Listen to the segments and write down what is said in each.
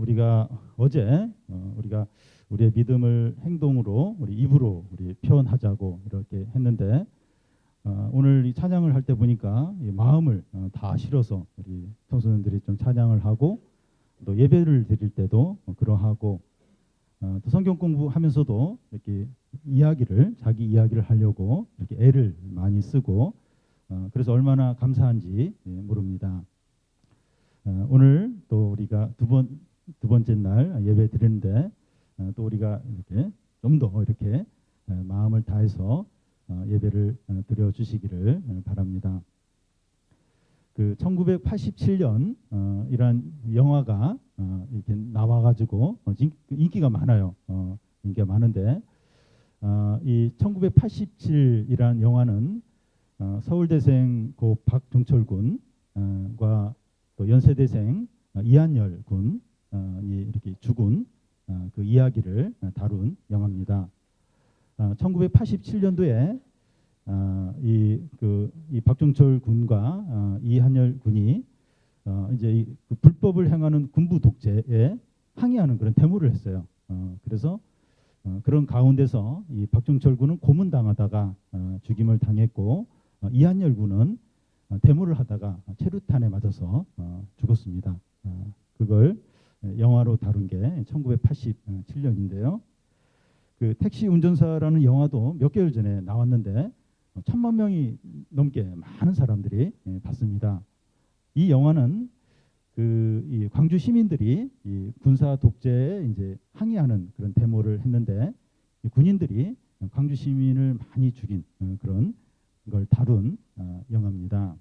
우리가 어제 우리가 우리의 믿음을 행동으로 우리 입으로 우리 표현하자고 이렇게 했는데 오늘 이 찬양을 할 때 보니까 이 마음을 다 실어서 우리 청소년들이 좀 찬양을 하고 또 예배를 드릴 때도 그러하고 또 성경 공부하면서도 이렇게 자기 이야기를 하려고 이렇게 애를 많이 쓰고 그래서 얼마나 감사한지 모릅니다. 오늘 또 우리가 두 번째 날 예배 드리는데 또 우리가 이렇게 좀 더 이렇게 마음을 다해서 예배를 드려 주시기를 바랍니다. 그 1987년 이란 영화가 이렇게 나와가지고 인기가 많아요. 인기가 많은데 이 1987이란 영화는 서울대생 고 박종철군과 또 연세대생 이한열 군이 이렇게 죽은 그 이야기를 다룬 영화입니다. 1987년도에 이 박종철 군과 이한열 군이 이제 그 불법을 행하는 군부 독재에 항의하는 그런 데모를 했어요. 그래서 그런 가운데서 이 박종철 군은 고문당하다가 죽임을 당했고 이한열 군은 데모를 하다가 체류탄에 맞아서 죽었습니다. 그걸 영화로 다룬 게 1987년인데요. 그 택시 운전사라는 영화도 몇 개월 전에 나왔는데 1,000만 명이 넘게 많은 사람들이 봤습니다. 이 영화는 이 광주 시민들이 이 군사 독재에 이제 항의하는 그런 데모를 했는데 이 군인들이 광주 시민을 많이 죽인 그런 걸 다룬 영화입니다.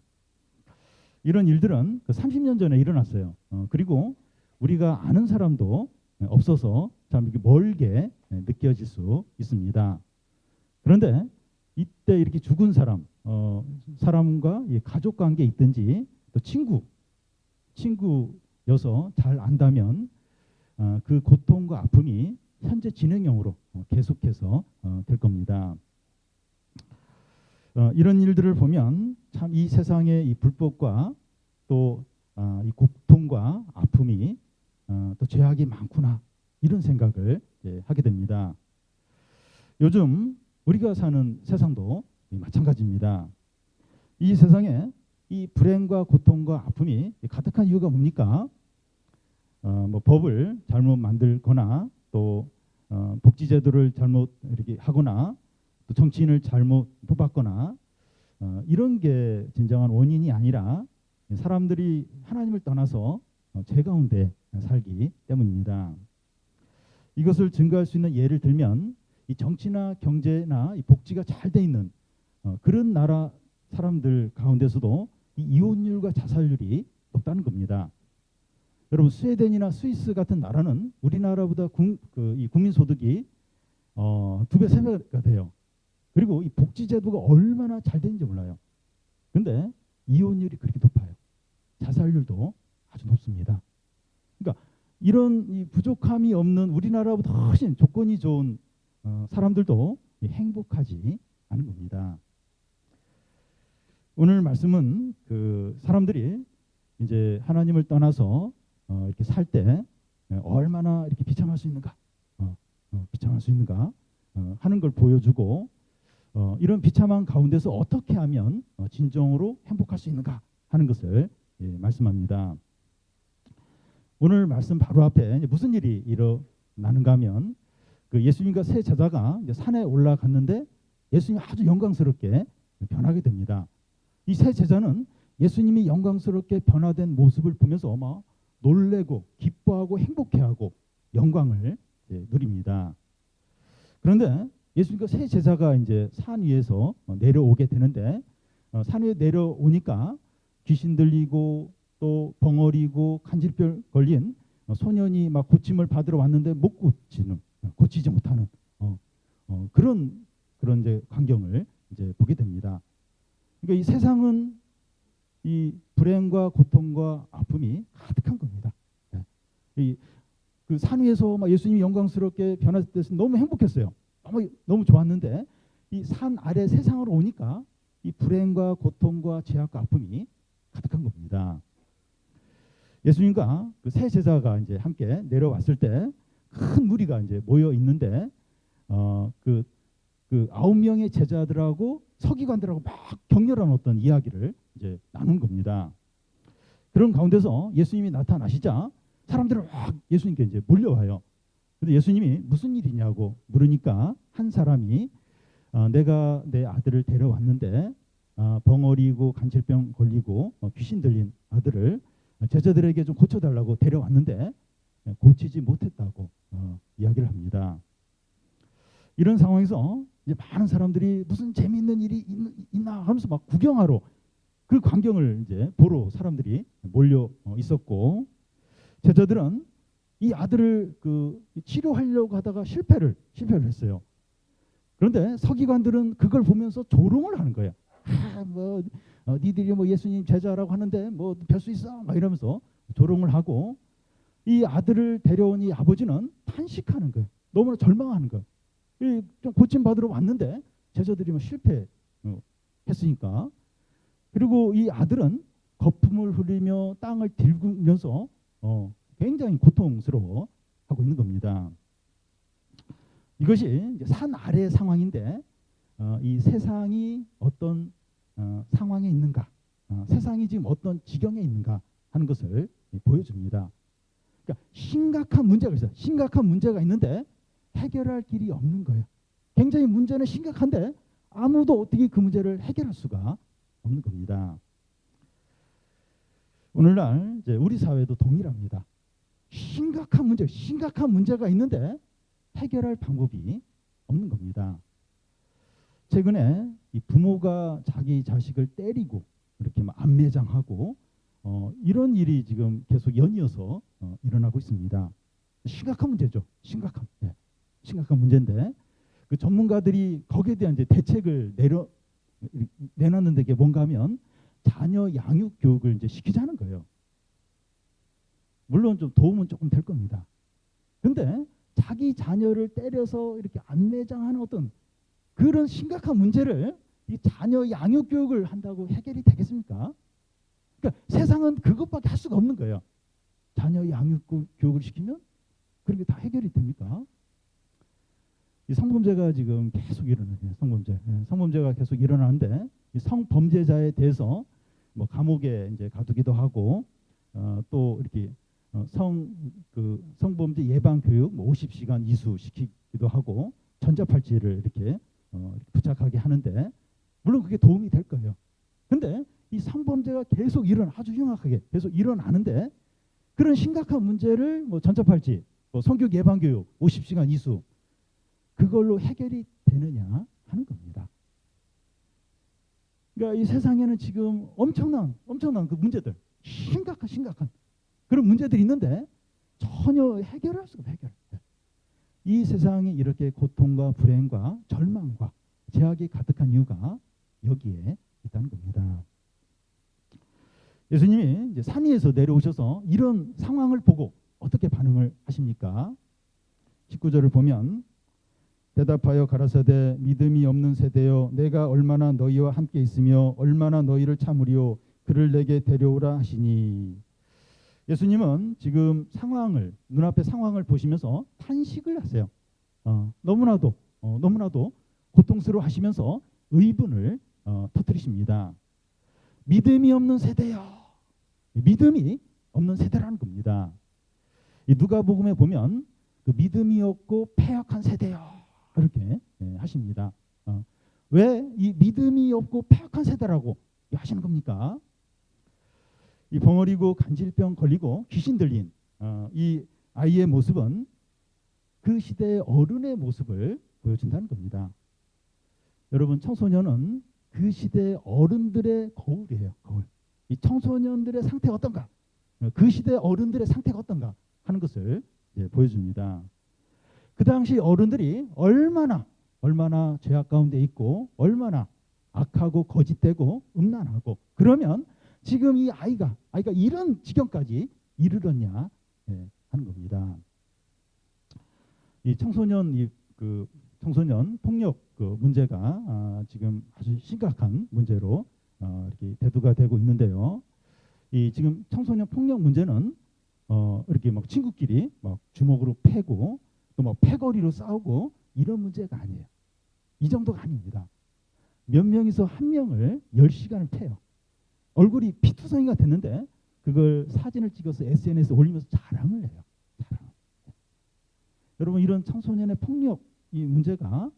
이런 일들은 30년 전에 일어났어요. 그리고 우리가 아는 사람도 없어서 참 이렇게 멀게 느껴질 수 있습니다. 그런데 이때 이렇게 죽은 사람과 가족 관계에 있든지 또 친구여서 잘 안다면 그 고통과 아픔이 현재 진행형으로 계속해서 될 겁니다. 이런 일들을 보면 참 이 세상의 이 불법과 또 이 고통과 아픔이 또 죄악이 많구나 이런 생각을 하게 됩니다. 요즘 우리가 사는 세상도 마찬가지입니다. 이 세상에 이 불행과 고통과 아픔이 가득한 이유가 뭡니까? 뭐 법을 잘못 만들거나 또 복지제도를 잘못 이렇게 하거나 또 정치인을 잘못 뽑았거나 이런 게 진정한 원인이 아니라 사람들이 하나님을 떠나서 죄 가운데 살기 때문입니다. 이것을 증거할 수 있는 예를 들면 이 정치나 경제나 이 복지가 잘 돼 있는 그런 나라 사람들 가운데서도 이 이혼율과 자살률이 높다는 겁니다. 여러분 스웨덴이나 스위스 같은 나라는 우리나라보다 이 국민소득이 2배, 3배가 돼요. 그리고 이 복지제도가 얼마나 잘 되는지 몰라요. 그런데 이혼율이 그렇게 높아요. 자살률도 아주 높습니다. 그러니까 이런 이 부족함이 없는 우리나라보다 훨씬 조건이 좋은 사람들도 행복하지 않은 겁니다. 오늘 말씀은 그 사람들이 이제 하나님을 떠나서 이렇게 살 때 얼마나 이렇게 비참할 수 있는가, 하는 걸 보여주고 이런 비참한 가운데서 어떻게 하면 진정으로 행복할 수 있는가 하는 것을 말씀합니다. 오늘 말씀 바로 앞에 무슨 일이 일어나는가 하면 그 예수님과 세 제자가 이제 산에 올라갔는데 예수님이 아주 영광스럽게 변하게 됩니다. 이 세 제자는 예수님이 영광스럽게 변화된 모습을 보면서 놀래고 기뻐하고 행복해하고 영광을 누립니다. 그런데 예수님과 세 제자가 이제 산 위에서 내려오게 되는데 산 위에 내려오니까 귀신 들리고 또 벙어리고 간질병 걸린 소년이 막 고침을 받으러 왔는데 못 고치지 못하는 그런 이제 광경을 이제 보게 됩니다. 그러니까 이 세상은 이 불행과 고통과 아픔이 가득한 겁니다. 그 산 위에서 막 예수님이 영광스럽게 변화될 때 너무 행복했어요. 너무 좋았는데 이 산 아래 세상으로 오니까 이 불행과 고통과 죄악과 아픔이 가득한 겁니다. 예수님과 그 세 제자가 이제 함께 내려왔을 때 큰 무리가 이제 모여 있는데 그 9명의 제자들하고 서기관들하고 막 격렬한 어떤 이야기를 이제 나눈 겁니다. 그런 가운데서 예수님이 나타나시자 사람들은 막 예수님께 이제 몰려와요. 근데 예수님이 무슨 일이냐고 물으니까 한 사람이 내가 내 아들을 데려왔는데 벙어리고 간질병 걸리고 귀신 들린 아들을 제자들에게 좀 고쳐달라고 데려왔는데 고치지 못했다고 이야기를 합니다. 이런 상황에서 이제 많은 사람들이 무슨 재미있는 일이 있나 하면서 막 구경하러 그 광경을 이제 보러 사람들이 몰려 있었고, 제자들은 이 아들을 그 치료하려고 하다가 실패를 했어요. 그런데 서기관들은 그걸 보면서 조롱을 하는 거예요. 뭐 니들이 뭐 예수님 제자라고 하는데 뭐 별 수 있어? 막 이러면서 조롱을 하고, 이 아들을 데려온 이 아버지는 탄식하는 거예요. 너무나 절망하는 거예요. 좀 고침 받으러 왔는데 제자들이 뭐 실패했으니까. 그리고 이 아들은 거품을 흘리며 땅을 들구면서 굉장히 고통스러워 하고 있는 겁니다. 이것이 이제 산 아래 상황인데 이 세상이 어떤 상황에 있는가, 세상이 지금 어떤 지경에 있는가 하는 것을 보여줍니다. 그러니까 심각한 문제가 있어요. 심각한 문제가 있는데 해결할 길이 없는 거예요. 굉장히 문제는 심각한데 아무도 어떻게 그 문제를 해결할 수가 없는 겁니다. 오늘날 이제 우리 사회도 동일합니다. 심각한 문제가 있는데 해결할 방법이 없는 겁니다. 최근에 이 부모가 자기 자식을 때리고 이렇게 막 안매장하고 이런 일이 지금 계속 연이어서 일어나고 있습니다. 심각한 문제죠. 심각한 문제인데 그 전문가들이 거기에 대한 이제 대책을 내놨는데 이게 뭔가 하면 자녀 양육 교육을 이제 시키자는 거예요. 물론 좀 도움은 조금 될 겁니다. 근데 자기 자녀를 때려서 이렇게 안매장하는 어떤 그런 심각한 문제를 이 자녀 양육 교육을 한다고 해결이 되겠습니까? 그러니까 세상은 그것밖에 할 수가 없는 거예요. 자녀 양육 교육을 시키면 그런 게 다 해결이 됩니까? 이 성범죄가 지금 계속 일어나요. 성범죄가 계속 일어나는데 이 성범죄자에 대해서 뭐 감옥에 이제 가두기도 하고 또 이렇게 성범죄 예방 교육 뭐 50시간 이수 시키기도 하고 전자팔찌를 이렇게 부착하게 하는데 물론 그게 도움이 될 거예요. 근데 이 성범죄가 계속 아주 흉악하게 계속 일어나는데 그런 심각한 문제를 뭐 전자팔찌, 뭐 성교육 예방 교육 50시간 이수 그걸로 해결이 되느냐 하는 겁니다. 그러니까 이 세상에는 지금 엄청난 그 문제들, 심각한 그런 문제들이 있는데 전혀 해결할 수가 없어요. 이 세상에 이렇게 고통과 불행과 절망과 제약이 가득한 이유가 여기에 있다는 겁니다. 예수님이 이제 산 위에서 내려오셔서 이런 상황을 보고 어떻게 반응을 하십니까? 19절을 보면 대답하여 가라사대 믿음이 없는 세대여 내가 얼마나 너희와 함께 있으며 얼마나 너희를 참으리요 그를 내게 데려오라 하시니. 예수님은 지금 눈앞의 상황을 보시면서 탄식을 하세요. 너무나도 고통스러워 하시면서 의분을 터뜨리십니다. 믿음이 없는 세대요. 믿음이 없는 세대라는 겁니다. 이 누가복음에 보면 그 믿음이 없고 패역한 세대요. 이렇게 하십니다. 왜 이 믿음이 없고 패역한 세대라고 하시는 겁니까? 이 벙어리고 간질병 걸리고 귀신 들린 이 아이의 모습은 그 시대의 어른의 모습을 보여준다는 겁니다. 여러분, 청소년은 그 시대의 어른들의 거울이에요. 거울. 이 청소년들의 상태가 어떤가? 그 시대의 어른들의 상태가 어떤가 하는 것을 보여줍니다. 그 당시 어른들이 얼마나 죄악 가운데 있고 얼마나 악하고 거짓되고 음란하고 그러면 지금 이 아이가 이런 지경까지 이르렀냐 하는 겁니다. 이 청소년 폭력 그 문제가 지금 아주 심각한 문제로 이렇게 대두가 되고 있는데요. 이 지금 청소년 폭력 문제는 이렇게 막 친구끼리 막 주먹으로 패고 또 막 패거리로 싸우고 이런 문제가 아니에요. 이 정도가 아닙니다. 몇 명이서 한 명을 10시간을 패요. 얼굴이 피투성이가 됐는데 그걸 사진을 찍어서 SNS에 올리면서 자랑을 해요. 자랑. 여러분 이런 청소년의 폭력 이 문제가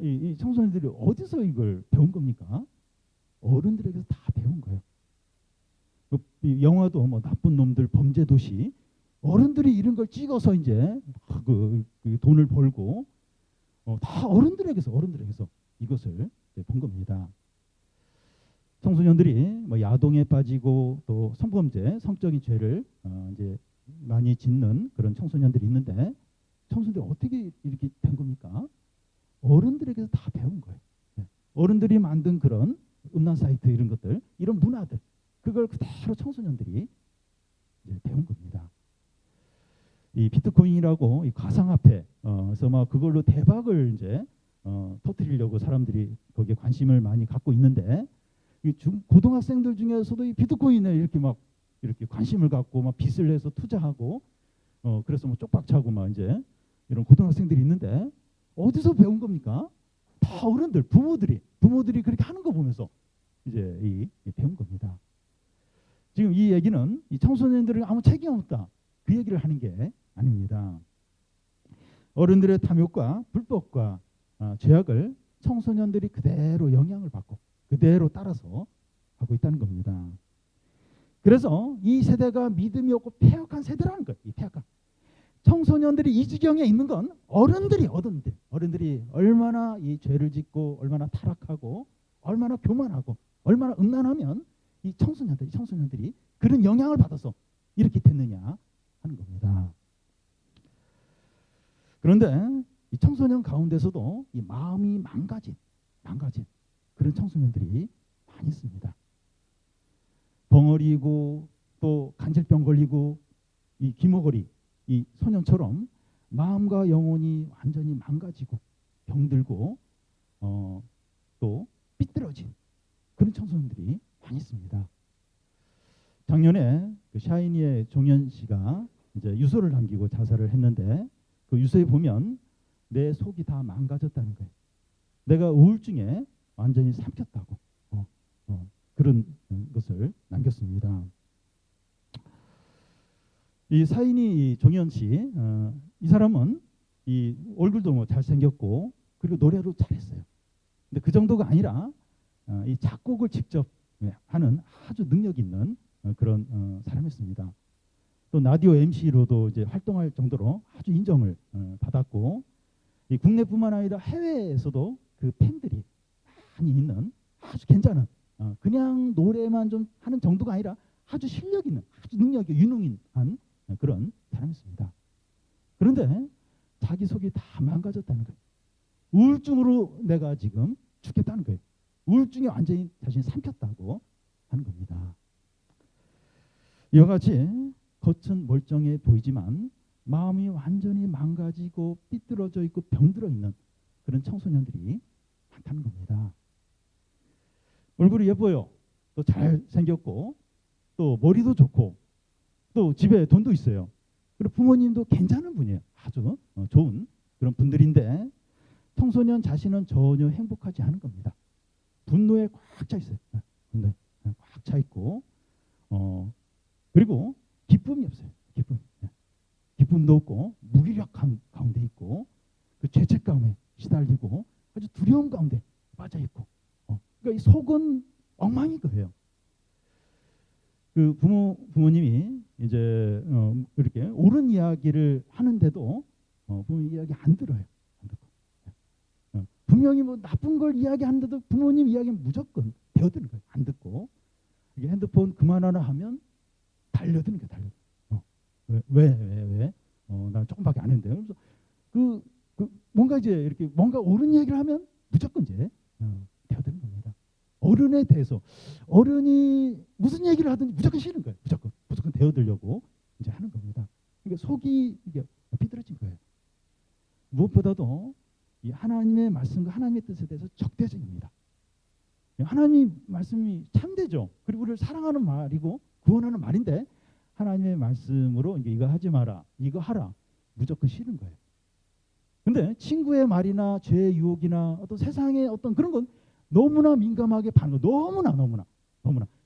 이 청소년들이 어디서 이걸 배운 겁니까? 어른들에게서 다 배운 거예요. 이 영화도 뭐 나쁜 놈들 범죄 도시 어른들이 이런 걸 찍어서 이제 그 돈을 벌고 다 어른들에게서 이것을 본 겁니다. 청소년들이 뭐 야동에 빠지고 또 성범죄, 성적인 죄를 이제 많이 짓는 그런 청소년들이 있는데 청소년들이 어떻게 이렇게 된 겁니까? 어른들에게서 다 배운 거예요. 어른들이 만든 그런 음란 사이트 이런 것들, 이런 문화들 그걸 그대로 청소년들이 이제 배운 겁니다. 이 비트코인이라고 이 가상화폐에서 막 그걸로 대박을 이제 터뜨리려고 사람들이 거기에 관심을 많이 갖고 있는데 이 고등학생들 중에서도 이 비트코인에 이렇게 관심을 갖고 막 빚을 내서 투자하고 그래서 뭐 쪽박차고 막 이제 이런 고등학생들이 있는데 어디서 배운 겁니까? 다 어른들, 부모들이 그렇게 하는 거 보면서 이제 이 배운 겁니다. 지금 이 얘기는 이 청소년들에게 아무 책임 없다 그 얘기를 하는 게 아닙니다. 어른들의 탐욕과 불법과 죄악을 청소년들이 그대로 영향을 받고 그대로 따라서 하고 있다는 겁니다. 그래서 이 세대가 믿음이 없고 폐역한 세대라는 거예요. 이 폐역한 청소년들이 이 지경에 있는 건 어른들이 얼마나 이 죄를 짓고 얼마나 타락하고 얼마나 교만하고 얼마나 음란하면 이 청소년들이 그런 영향을 받아서 이렇게 됐느냐 하는 겁니다. 그런데 이 청소년 가운데서도 이 마음이 망가진 그런 청소년들이 많이 있습니다. 벙어리고 또 간질병 걸리고 이 기모거리 이 소년처럼 마음과 영혼이 완전히 망가지고 병들고 또 삐뚤어진 그런 청소년들이 많이 있습니다. 작년에 그 샤이니의 종현 씨가 이제 유서를 남기고 자살을 했는데 그 유서에 보면 내 속이 다 망가졌다는 거예요. 내가 우울증에 완전히 삼켰다고 그런 것을 남겼습니다. 이 사인이 종현 씨, 이 사람은 이 얼굴도 뭐 잘생겼고 그리고 노래도 잘했어요. 근데 그 정도가 아니라 이 작곡을 직접 하는 아주 능력 있는 그런 사람이었습니다. 또 라디오 MC로도 이제 활동할 정도로 아주 인정을 받았고 이 국내뿐만 아니라 해외에서도 그 팬들이 많이 있는 아주 괜찮은 그냥 노래만 좀 하는 정도가 아니라 아주 실력 있는 아주 능력이 유능한 그런 사람이었습니다. 그런데 자기 속이 다 망가졌다는 거예요. 우울증으로 내가 지금 죽겠다는 거예요. 우울증이 완전히 자신이 삼켰다고 하는 겁니다. 이와 같이 겉은 멀쩡해 보이지만 마음이 완전히 망가지고 삐뚤어져 있고 병들어 있는 그런 청소년들이 많다는 겁니다. 얼굴이 예뻐요. 또 잘생겼고 또 머리도 좋고 또 집에 돈도 있어요. 그리고 부모님도 괜찮은 분이에요. 아주 좋은 그런 분들인데 청소년 자신은 전혀 행복하지 않은 겁니다. 분노에 꽉 차 있어요. 분노에 꽉 차 있고 그리고 기쁨이 없어요. 기쁨도 없고 무기력함 가운데 있고 그 죄책감에 시달리고 아주 두려움 가운데 빠져 있고 그러니까 이 속은 엉망인 거예요. 그 부모님이 이제 이렇게 옳은 이야기를 하는데도 부모님 이야기 안 들어요. 안 듣고 분명히 뭐 나쁜 걸 이야기하는데도 부모님 이야기는 무조건 대어드는 거예요. 안 듣고 이게 핸드폰 그만하라 하면 달려드는 거예요. 왜? 난 조금밖에 안 했는데. 그래서 그 뭔가 이제 이렇게 뭔가 옳은 얘기를 하면 무조건 이제 대어드는 겁니다. 어른에 대해서 어른이 무슨 얘기를 하든지 무조건 싫은 거예요. 무조건 대어들려고 이제 하는 겁니다. 그러니까 속이 이게 비뚤어진 거예요. 무엇보다도 이 하나님의 말씀과 하나님의 뜻에 대해서 적대적입니다. 하나님 말씀이 참되죠. 그리고 우리를 사랑하는 말이고 구원하는 말인데 하나님의 말씀으로 이거 하지 마라, 이거 하라, 무조건 싫은 거예요. 근데 친구의 말이나 죄의 유혹이나 어떤 세상의 어떤 그런 건 너무나 민감하게 반응, 너무나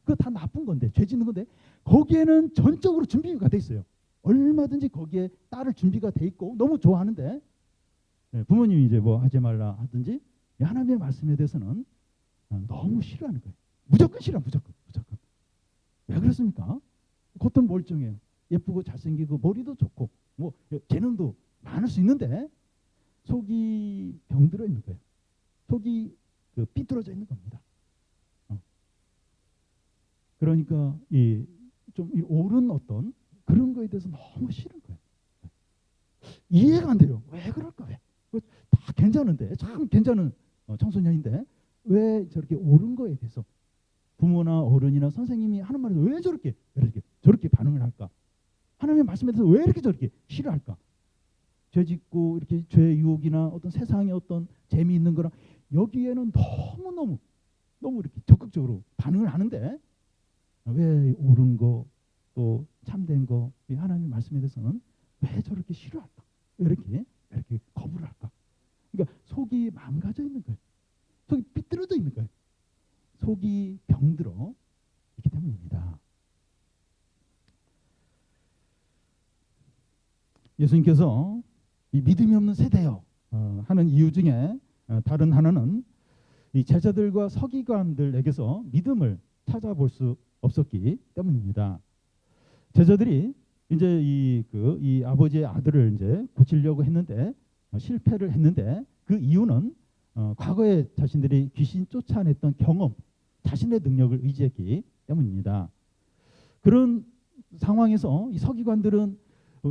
그거 다 나쁜 건데, 죄 짓는 건데 거기에는 전적으로 준비가 돼 있어요. 얼마든지 거기에 따를 준비가 돼 있고 너무 좋아하는데, 부모님이 이제 뭐 하지 말라 하든지 하나님의 말씀에 대해서는 너무 싫어하는 거예요. 무조건 싫어, 무조건. 왜 그렇습니까? 겉은 멀쩡해요. 예쁘고 잘생기고 머리도 좋고 뭐 재능도 많을 수 있는데 속이 병들어 있는 거예요. 속이 삐뚤어져 있는 겁니다. 그러니까 좀 옳은 어떤 그런 거에 대해서 너무 싫은 거예요. 이해가 안 돼요. 왜 그럴까? 왜? 다 괜찮은데, 참 괜찮은 청소년인데 왜 저렇게 옳은 거에 대해서 부모나 어른이나 선생님이 하는 말에 왜 저렇게 반응을 할까? 하나님의 말씀에 대해서 왜 이렇게 저렇게 싫어할까? 죄 짓고 이렇게 죄의 유혹이나 어떤 세상의 어떤 재미있는 거랑 여기에는 너무 이렇게 적극적으로 반응을 하는데 왜 옳은 거 또 참된 거 하나님의 말씀에 대해서는 왜 저렇게 싫어할까? 왜 이렇게 거부를 할까? 그러니까 속이 망가져 있는 거예요. 속이 삐뚤어져 있는 거예요. 속이 병들어 있기 때문입니다. 예수님께서 이 믿음이 없는 세대요 하는 이유 중에 다른 하나는 이 제자들과 서기관들에게서 믿음을 찾아볼 수 없었기 때문입니다. 제자들이 이제 이 아버지의 아들을 이제 고치려고 했는데 실패를 했는데 그 이유는 과거에 자신들이 귀신 쫓아냈던 경험, 자신의 능력을 의지했기 때문입니다. 그런 상황에서 이 서기관들은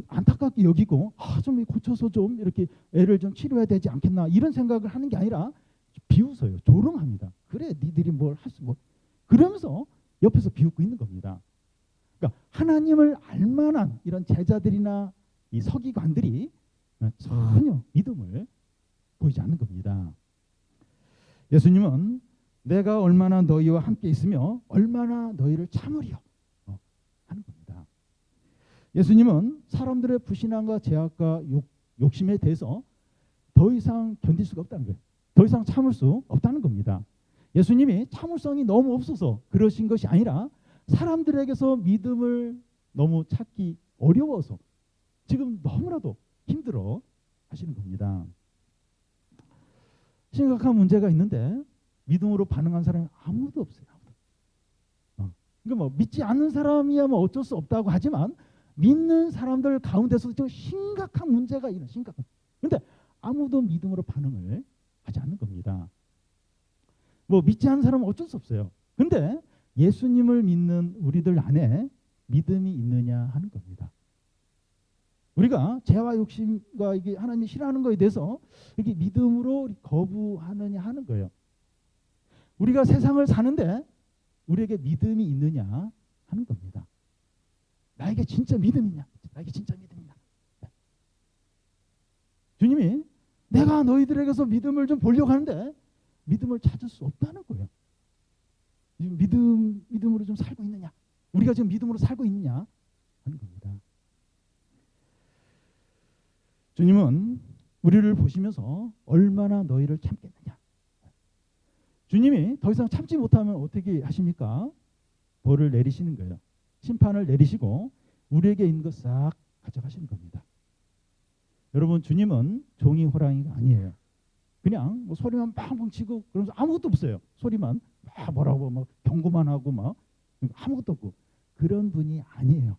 안타깝게 여기고 좀 고쳐서 좀 이렇게 애를 좀 치료해야 되지 않겠나 이런 생각을 하는 게 아니라 비웃어요. 조롱합니다. 그래 니들이 뭘 할 수 뭐 그러면서 옆에서 비웃고 있는 겁니다. 그러니까 하나님을 알만한 이런 제자들이나 이 서기관들이 전혀 믿음을 보이지 않는 겁니다. 예수님은 내가 얼마나 너희와 함께 있으며 얼마나 너희를 참으리요 하는 겁니다. 예수님은 사람들의 불신앙과 죄악과 욕심에 대해서 더 이상 견딜 수가 없다는 거예요. 더 이상 참을 수 없다는 겁니다. 예수님이 참을성이 너무 없어서 그러신 것이 아니라 사람들에게서 믿음을 너무 찾기 어려워서 지금 너무나도 힘들어 하시는 겁니다. 심각한 문제가 있는데 믿음으로 반응한 사람이 아무도 없어요. 그러니까 뭐 믿지 않는 사람이야 뭐 어쩔 수 없다고 하지만 믿는 사람들 가운데서 좀 심각한 문제가 있는 심각한. 그런데 아무도 믿음으로 반응을 하지 않는 겁니다. 뭐 믿지 않는 사람은 어쩔 수 없어요. 근데 예수님을 믿는 우리들 안에 믿음이 있느냐 하는 겁니다. 우리가 죄와 욕심과 이게 하나님이 싫어하는 거에 대해서 이렇게 믿음으로 거부하느냐 하는 거예요. 우리가 세상을 사는데 우리에게 믿음이 있느냐 하는 겁니다. 나에게 진짜 믿음이 있냐? 나에게 진짜 믿음이 있냐? 주님이 내가 너희들에게서 믿음을 좀 보려고 하는데 믿음을 찾을 수 없다는 거예요. 지금 믿음으로 좀 살고 있느냐? 우리가 지금 믿음으로 살고 있느냐 하는 겁니다. 주님은 우리를 보시면서 얼마나 너희를 참겠느냐. 주님이 더 이상 참지 못하면 어떻게 하십니까? 벌을 내리시는 거예요. 심판을 내리시고 우리에게 있는 것 싹 가져가시는 겁니다. 여러분, 주님은 종이 호랑이가 아니에요. 그냥 뭐 소리만 팡팡 치고 그러면서 아무것도 없어요. 소리만 막 뭐라고 막 경고만 하고 막 아무것도 없고 그런 분이 아니에요.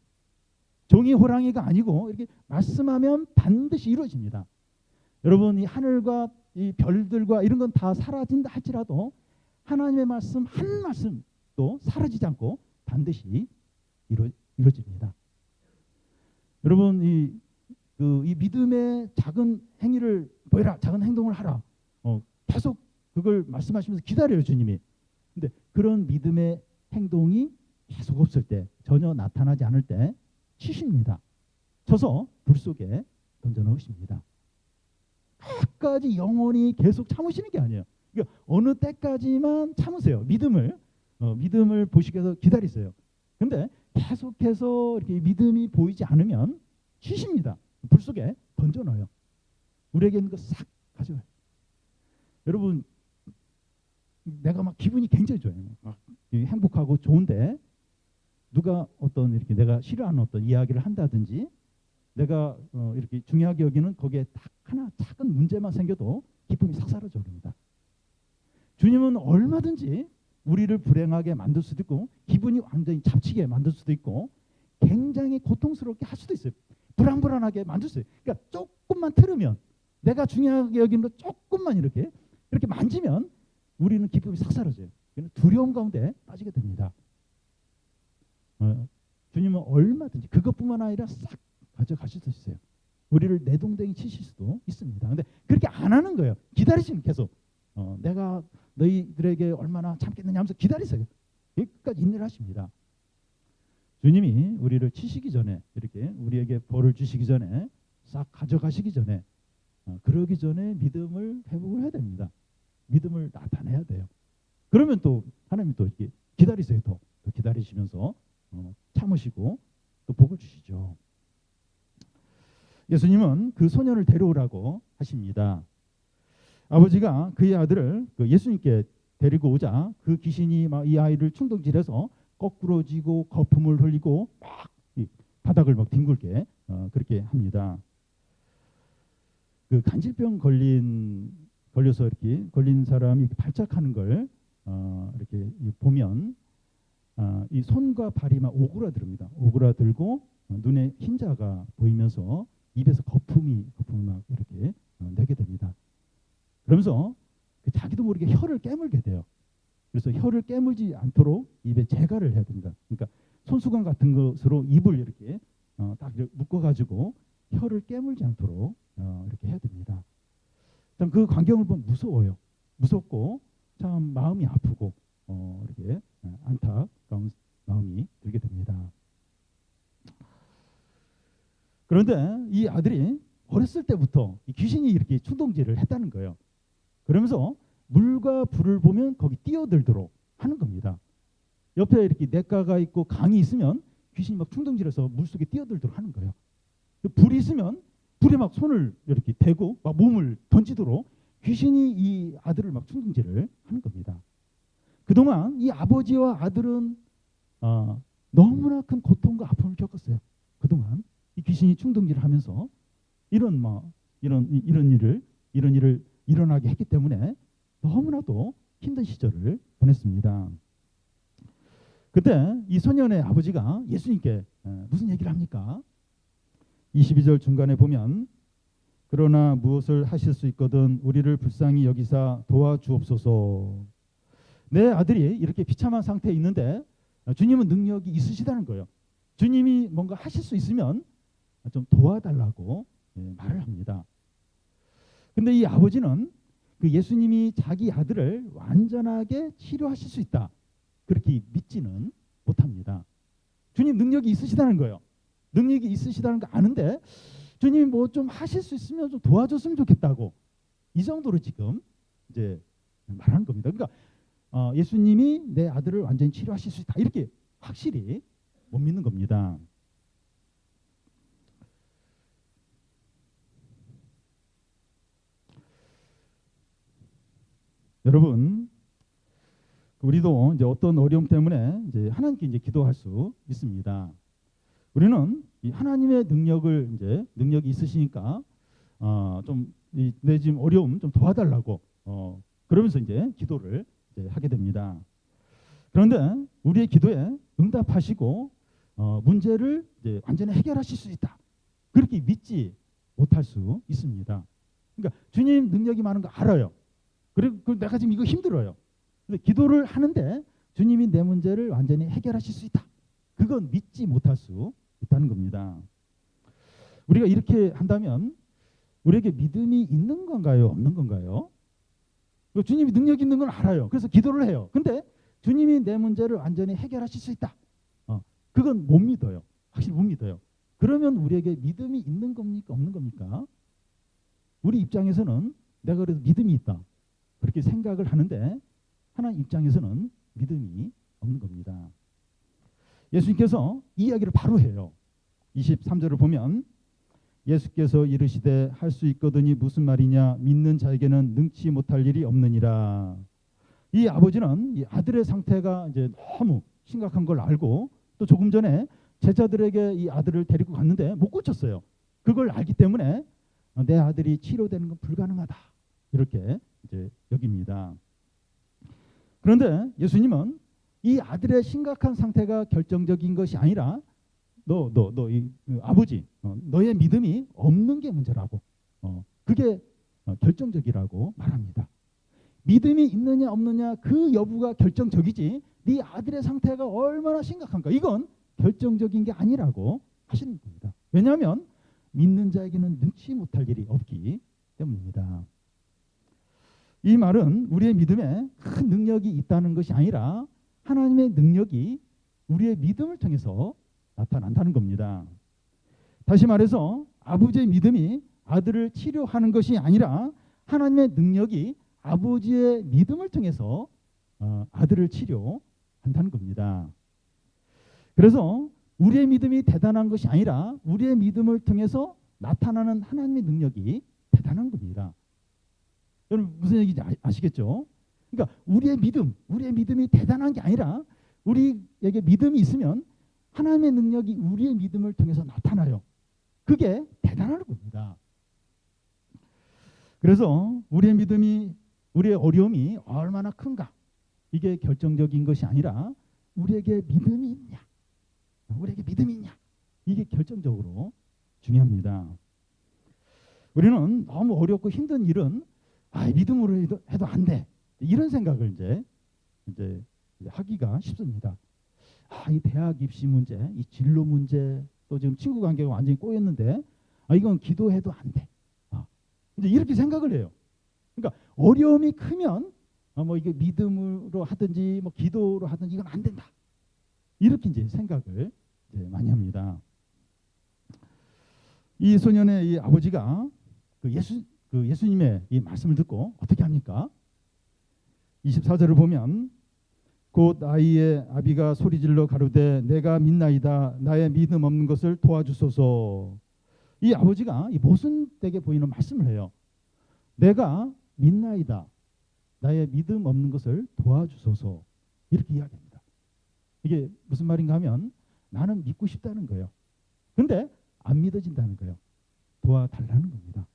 종이 호랑이가 아니고 이렇게 말씀하면 반드시 이루어집니다. 여러분, 이 하늘과 이 별들과 이런 건 다 사라진다 할지라도 하나님의 말씀 한 말씀도 사라지지 않고 반드시 이루어집니다. 여러분, 이 믿음의 작은 행위를 보여라, 작은 행동을 하라. 계속 그걸 말씀하시면서 기다려요, 주님이. 근데 그런 믿음의 행동이 계속 없을 때, 전혀 나타나지 않을 때 치십니다. 쳐서 불 속에 던져 넣으십니다. 끝까지 영원히 계속 참으시는 게 아니에요. 그러니까 어느 때까지만 참으세요. 믿음을 보시기 위해서 기다리세요. 근데 계속해서 이렇게 믿음이 보이지 않으면 쉬십니다. 불 속에 던져넣어요. 우리에게 있는 거 싹 가져와요. 여러분, 내가 막 기분이 굉장히 좋아요. 막 행복하고 좋은데 누가 어떤 이렇게 내가 싫어하는 어떤 이야기를 한다든지 내가 이렇게 중요하게 여기는 거기에 딱 하나 작은 문제만 생겨도 기쁨이 싹 사라져 버립니다. 주님은 얼마든지 우리를 불행하게 만들 수도 있고 기분이 완전히 잡치게 만들 수도 있고 굉장히 고통스럽게 할 수도 있어요. 불안불안하게 만들 수 있어요. 그러니까 조금만 틀으면 내가 중요하게 여기는 거 조금만 이렇게 만지면 우리는 기쁨이 싹 사라져요. 두려움 가운데 빠지게 됩니다. 주님은 얼마든지 그것뿐만 아니라 싹 가져가실 수 있어요. 우리를 내동댕이 치실 수도 있습니다. 근데 그렇게 안 하는 거예요. 기다리시면 계속 내가 너희들에게 얼마나 참겠느냐 하면서 기다리세요. 여기까지 인내를 하십니다. 주님이 우리를 치시기 전에 이렇게 우리에게 벌을 주시기 전에 싹 가져가시기 전에 그러기 전에 믿음을 회복을 해야 됩니다. 믿음을 나타내야 돼요. 그러면 또 하나님이 또 이렇게 기다리세요. 또 기다리시면서 참으시고 또 복을 주시죠. 예수님은 그 소년을 데려오라고 하십니다. 아버지가 그의 아들을 예수님께 데리고 오자 그 귀신이 막 이 아이를 충동질해서 거꾸러지고 거품을 흘리고 막 바닥을 막 뒹굴게 그렇게 합니다. 그 간질병 걸려서 이렇게 걸린 사람이 이렇게 발작하는 걸 이렇게 보면 이 손과 발이 막 오그라듭니다. 오그라들고 눈에 흰자가 보이면서 입에서 거품이 막 이렇게 내게 됩니다. 그러면서 자기도 모르게 혀를 깨물게 돼요. 그래서 혀를 깨물지 않도록 입에 제가를 해야 됩니다. 그러니까 손수건 같은 것으로 입을 이렇게 딱 묶어가지고 혀를 깨물지 않도록 이렇게 해야 됩니다. 참 그 광경을 보면 무서워요. 무섭고 참 마음이 아프고 이렇게 안타까운 마음이 들게 됩니다. 그런데 이 아들이 어렸을 때부터 이 귀신이 이렇게 충동질을 했다는 거예요. 그러면서 물과 불을 보면 거기 뛰어들도록 하는 겁니다. 옆에 이렇게 냇가가 있고 강이 있으면 귀신이 막 충동질해서 물속에 뛰어들도록 하는 거예요. 불이 있으면 불에 막 손을 이렇게 대고 막 몸을 던지도록 귀신이 이 아들을 막 충동질을 하는 겁니다. 그동안 이 아버지와 아들은 너무나 큰 고통과 아픔을 겪었어요. 그동안 이 귀신이 충동질을 하면서 이런 일을 일어나게 했기 때문에 너무나도 힘든 시절을 보냈습니다. 그때 이 소년의 아버지가 예수님께 무슨 얘기를 합니까? 22절 중간에 보면 그러나 무엇을 하실 수 있거든 우리를 불쌍히 여기사 도와주옵소서. 내 아들이 이렇게 비참한 상태에 있는데 주님은 능력이 있으시다는 거예요. 주님이 뭔가 하실 수 있으면 좀 도와달라고 말을 합니다. 근데 이 아버지는 그 예수님이 자기 아들을 완전하게 치료하실 수 있다 그렇게 믿지는 못합니다. 주님 능력이 있으시다는 거예요. 능력이 있으시다는 거 아는데 주님이 뭐 좀 하실 수 있으면 좀 도와줬으면 좋겠다고 이 정도로 지금 이제 말하는 겁니다. 그러니까 예수님이 내 아들을 완전히 치료하실 수 있다 이렇게 확실히 못 믿는 겁니다. 여러분, 우리도 이제 어떤 어려움 때문에 이제 하나님께 이제 기도할 수 있습니다. 우리는 이 하나님의 능력이 있으시니까 내 지금 어려움 좀 도와달라고 그러면서 이제 기도를 이제 하게 됩니다. 그런데 우리의 기도에 응답하시고 문제를 이제 완전히 해결하실 수 있다 그렇게 믿지 못할 수 있습니다. 그러니까 주님 능력이 많은 거 알아요. 그리고 내가 지금 이거 힘들어요. 근데 기도를 하는데 주님이 내 문제를 완전히 해결하실 수 있다. 그건 믿지 못할 수 있다는 겁니다. 우리가 이렇게 한다면 우리에게 믿음이 있는 건가요? 없는 건가요? 주님이 능력 있는 건 알아요. 그래서 기도를 해요. 근데 주님이 내 문제를 완전히 해결하실 수 있다. 그건 못 믿어요. 확실히 못 믿어요. 그러면 우리에게 믿음이 있는 겁니까? 없는 겁니까? 우리 입장에서는 내가 그래도 믿음이 있다. 그렇게 생각을 하는데 하나님 입장에서는 믿음이 없는 겁니다. 예수님께서 이 이야기를 바로 해요. 23절을 보면 예수께서 이르시되 할 수 있거든이 무슨 말이냐 믿는 자에게는 능치 못할 일이 없느니라. 이 아버지는 이 아들의 상태가 이제 너무 심각한 걸 알고 또 조금 전에 제자들에게 이 아들을 데리고 갔는데 못 고쳤어요. 그걸 알기 때문에 내 아들이 치료되는 건 불가능하다 이렇게 이제 여깁니다. 그런데 예수님은 이 아들의 심각한 상태가 결정적인 것이 아니라 이 아버지 너의 믿음이 없는 게 문제라고 그게 결정적이라고 말합니다. 믿음이 있느냐 없느냐 그 여부가 결정적이지 네 아들의 상태가 얼마나 심각한가 이건 결정적인 게 아니라고 하시는 겁니다. 왜냐하면 믿는 자에게는 능치 못할 일이 없기 때문입니다. 이 말은 우리의 믿음에 큰 능력이 있다는 것이 아니라 하나님의 능력이 우리의 믿음을 통해서 나타난다는 겁니다. 다시 말해서 아버지의 믿음이 아들을 치료하는 것이 아니라 하나님의 능력이 아버지의 믿음을 통해서 아들을 치료한다는 겁니다. 그래서 우리의 믿음이 대단한 것이 아니라 우리의 믿음을 통해서 나타나는 하나님의 능력이 대단한 겁니다. 여러분 무슨 얘기인지 아시겠죠? 그러니까 우리의 믿음이 대단한 게 아니라 우리에게 믿음이 있으면 하나님의 능력이 우리의 믿음을 통해서 나타나요. 그게 대단한 겁니다. 그래서 우리의 믿음이 우리의 어려움이 얼마나 큰가 이게 결정적인 것이 아니라 우리에게 믿음이 있냐 이게 결정적으로 중요합니다. 우리는 너무 어렵고 힘든 일은 믿음으로 해도 안 돼 이런 생각을 이제 하기가 쉽습니다. 이 대학 입시 문제, 이 진로 문제, 또 지금 친구 관계가 완전히 꼬였는데 이건 기도해도 안 돼. 이제 이렇게 생각을 해요. 그러니까 어려움이 크면 이게 믿음으로 하든지 기도로 하든지 이건 안 된다. 이렇게 이제 생각을 이제 많이 합니다. 이 소년의 이 아버지가 예수님의 이 말씀을 듣고 어떻게 합니까? 24절을 보면 곧 아이의 아비가 소리질러 가로되 내가 믿나이다 나의 믿음 없는 것을 도와주소서. 이 아버지가 이 모순되게 보이는 말씀을 해요. 내가 믿나이다 나의 믿음 없는 것을 도와주소서 이렇게 이야기합니다. 이게 무슨 말인가 하면 나는 믿고 싶다는 거예요. 근데 안 믿어진다는 거예요. 도와달라는 겁니다.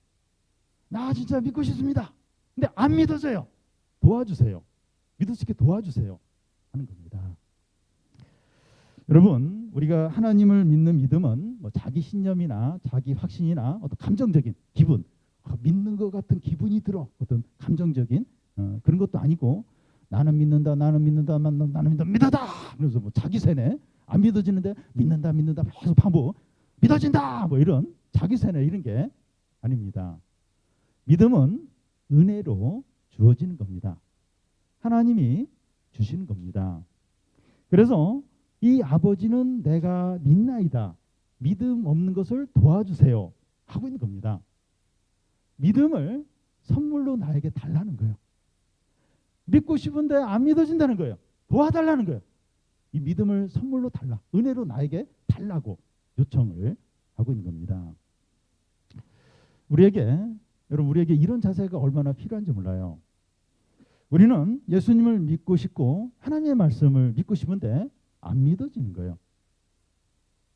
나 진짜 믿고 싶습니다. 근데 안 믿어져요. 도와주세요. 믿을 수 있게 도와주세요 하는 겁니다. 여러분 우리가 하나님을 믿는 믿음은 자기 신념이나 자기 확신이나 어떤 감정적인 기분 믿는 것 같은 기분이 들어 어떤 감정적인 그런 것도 아니고 나는 믿는다 그래서 자기 세뇌 안 믿어지는데 믿는다 계속 반복 믿어진다 이런 자기 세뇌 이런 게 아닙니다. 믿음은 은혜로 주어지는 겁니다. 하나님이 주시는 겁니다. 그래서 이 아버지는 내가 믿나이다 믿음 없는 것을 도와주세요 하고 있는 겁니다. 믿음을 선물로 나에게 달라는 거예요. 믿고 싶은데 안 믿어진다는 거예요. 도와달라는 거예요. 이 믿음을 선물로 달라 은혜로 나에게 달라고 요청을 하고 있는 겁니다. 우리에게 이런 자세가 얼마나 필요한지 몰라요. 우리는 예수님을 믿고 싶고 하나님의 말씀을 믿고 싶은데 안 믿어지는 거예요.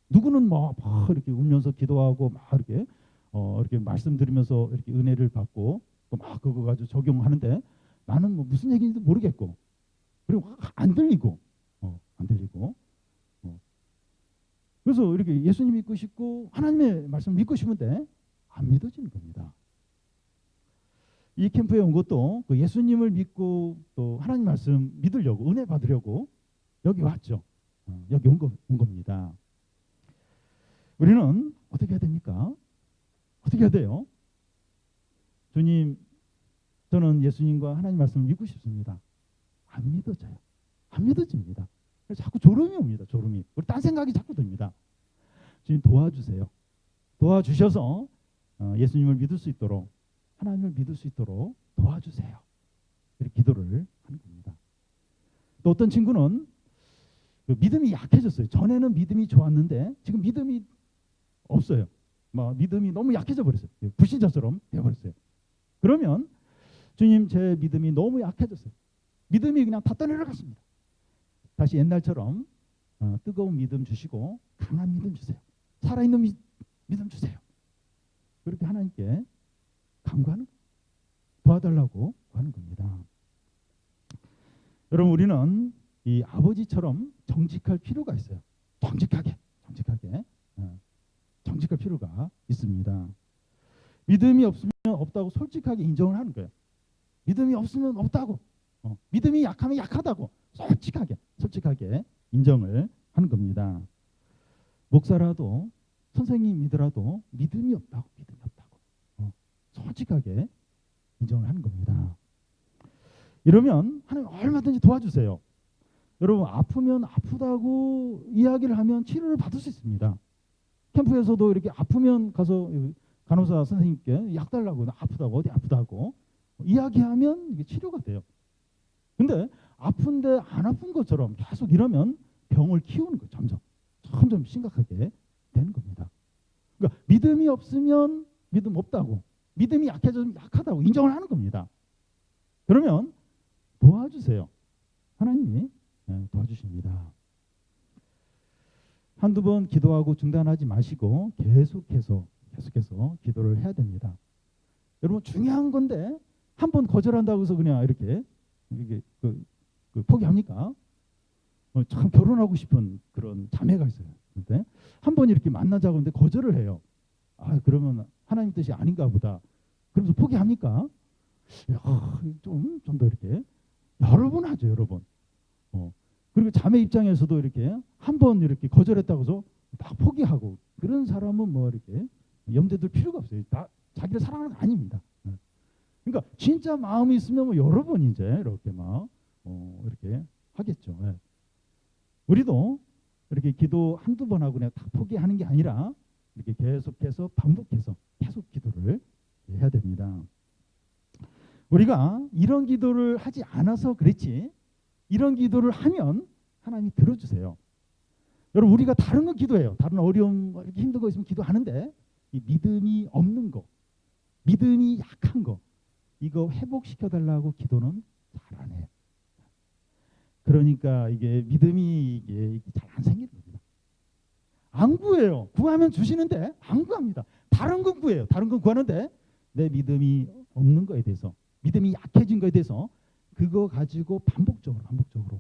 누구는 막 이렇게 울면서 기도하고 막 이렇게 말씀드리면서 이렇게 은혜를 받고 또 막 그거 가지고 적용하는데 나는 무슨 얘기인지 모르겠고 그리고 안 들리고 그래서 이렇게 예수님 믿고 싶고 하나님의 말씀 믿고 싶은데 안 믿어지는 겁니다. 이 캠프에 온 것도 그 예수님을 믿고 또 하나님 말씀 믿으려고 은혜 받으려고 여기 왔죠. 여기 온 겁니다. 우리는 어떻게 해야 됩니까? 어떻게 해야 돼요? 주님, 저는 예수님과 하나님 말씀을 믿고 싶습니다. 안 믿어져요. 안 믿어집니다. 그래서 자꾸 졸음이 옵니다. 졸음이. 우리 딴 생각이 자꾸 듭니다. 주님 도와주세요. 도와주셔서 예수님을 믿을 수 있도록 하나님을 믿을 수 있도록 도와주세요. 이렇게 기도를 하는 겁니다. 또 어떤 친구는 그 믿음이 약해졌어요. 전에는 믿음이 좋았는데 지금 믿음이 없어요. 믿음이 너무 약해져 버렸어요. 불신자처럼 되어버렸어요. 그러면 주님, 제 믿음이 너무 약해졌어요. 믿음이 그냥 다 떠내려갔습니다. 다시 옛날처럼 뜨거운 믿음 주시고 강한 믿음 주세요. 살아있는 믿음 주세요. 그렇게 하나님께 간구하는, 도와달라고 하는 겁니다. 여러분, 우리는 이 아버지처럼 정직할 필요가 있어요. 정직하게 정직할 필요가 있습니다. 믿음이 없으면 없다고 솔직하게 인정을 하는 거예요. 믿음이 없으면 없다고, 믿음이 약하면 약하다고 솔직하게 인정을 하는 겁니다. 목사라도 선생님이더라도 믿음이 없다고 솔직하게 인정을 하는 겁니다. 이러면 하나님 얼마든지 도와주세요. 여러분, 아프면 아프다고 이야기를 하면 치료를 받을 수 있습니다. 캠프에서도 이렇게 아프면 가서 간호사 선생님께 약 달라고, 아프다고, 어디 아프다고 이야기하면 이게 치료가 돼요. 근데 아픈데 안 아픈 것처럼 계속 이러면 병을 키우는 거예요. 점점 심각하게 되는 겁니다. 그러니까 믿음이 없으면 믿음 없다고, 믿음이 약해지면 약하다고 인정을 하는 겁니다. 그러면 도와주세요. 하나님이 도와주십니다. 한두 번 기도하고 중단하지 마시고 계속해서 기도를 해야 됩니다. 여러분, 중요한 건데 한 번 거절한다고 해서 그냥 이렇게 포기합니까? 참 결혼하고 싶은 그런 자매가 있어요. 근데 한 번 이렇게 만나자고 하는데 거절을 해요. 그러면 하나님 뜻이 아닌가 보다. 그러면서 포기합니까? 좀 더 이렇게 여러 번 하죠, 여러 번. 그리고 자매 입장에서도 이렇게 한 번 이렇게 거절했다고 해서 막 포기하고, 그런 사람은 이렇게 염려될 필요가 없어요. 다 자기를 사랑하는 거 아닙니다. 그러니까 진짜 마음이 있으면 여러 번 이제 이렇게 이렇게 하겠죠. 우리도 이렇게 기도 한두 번 하고 그냥 다 포기하는 게 아니라 이렇게 계속해서 반복해서 계속 기도를 해야 됩니다. 우리가 이런 기도를 하지 않아서 그렇지, 이런 기도를 하면 하나님이 들어주세요. 여러분, 우리가 다른 거 기도해요. 다른 어려움, 이렇게 힘든 거 있으면 기도하는데 이 믿음이 없는 거, 믿음이 약한 거, 이거 회복시켜달라고 기도는 잘 안 해요. 그러니까 이게 믿음이 잘 안 생기는 겁니다. 안 구해요. 구하면 주시는데 안 구합니다. 다른 건 구해요. 다른 건 구하는데 내 믿음이 없는 거에 대해서, 믿음이 약해진 거에 대해서 그거 가지고 반복적으로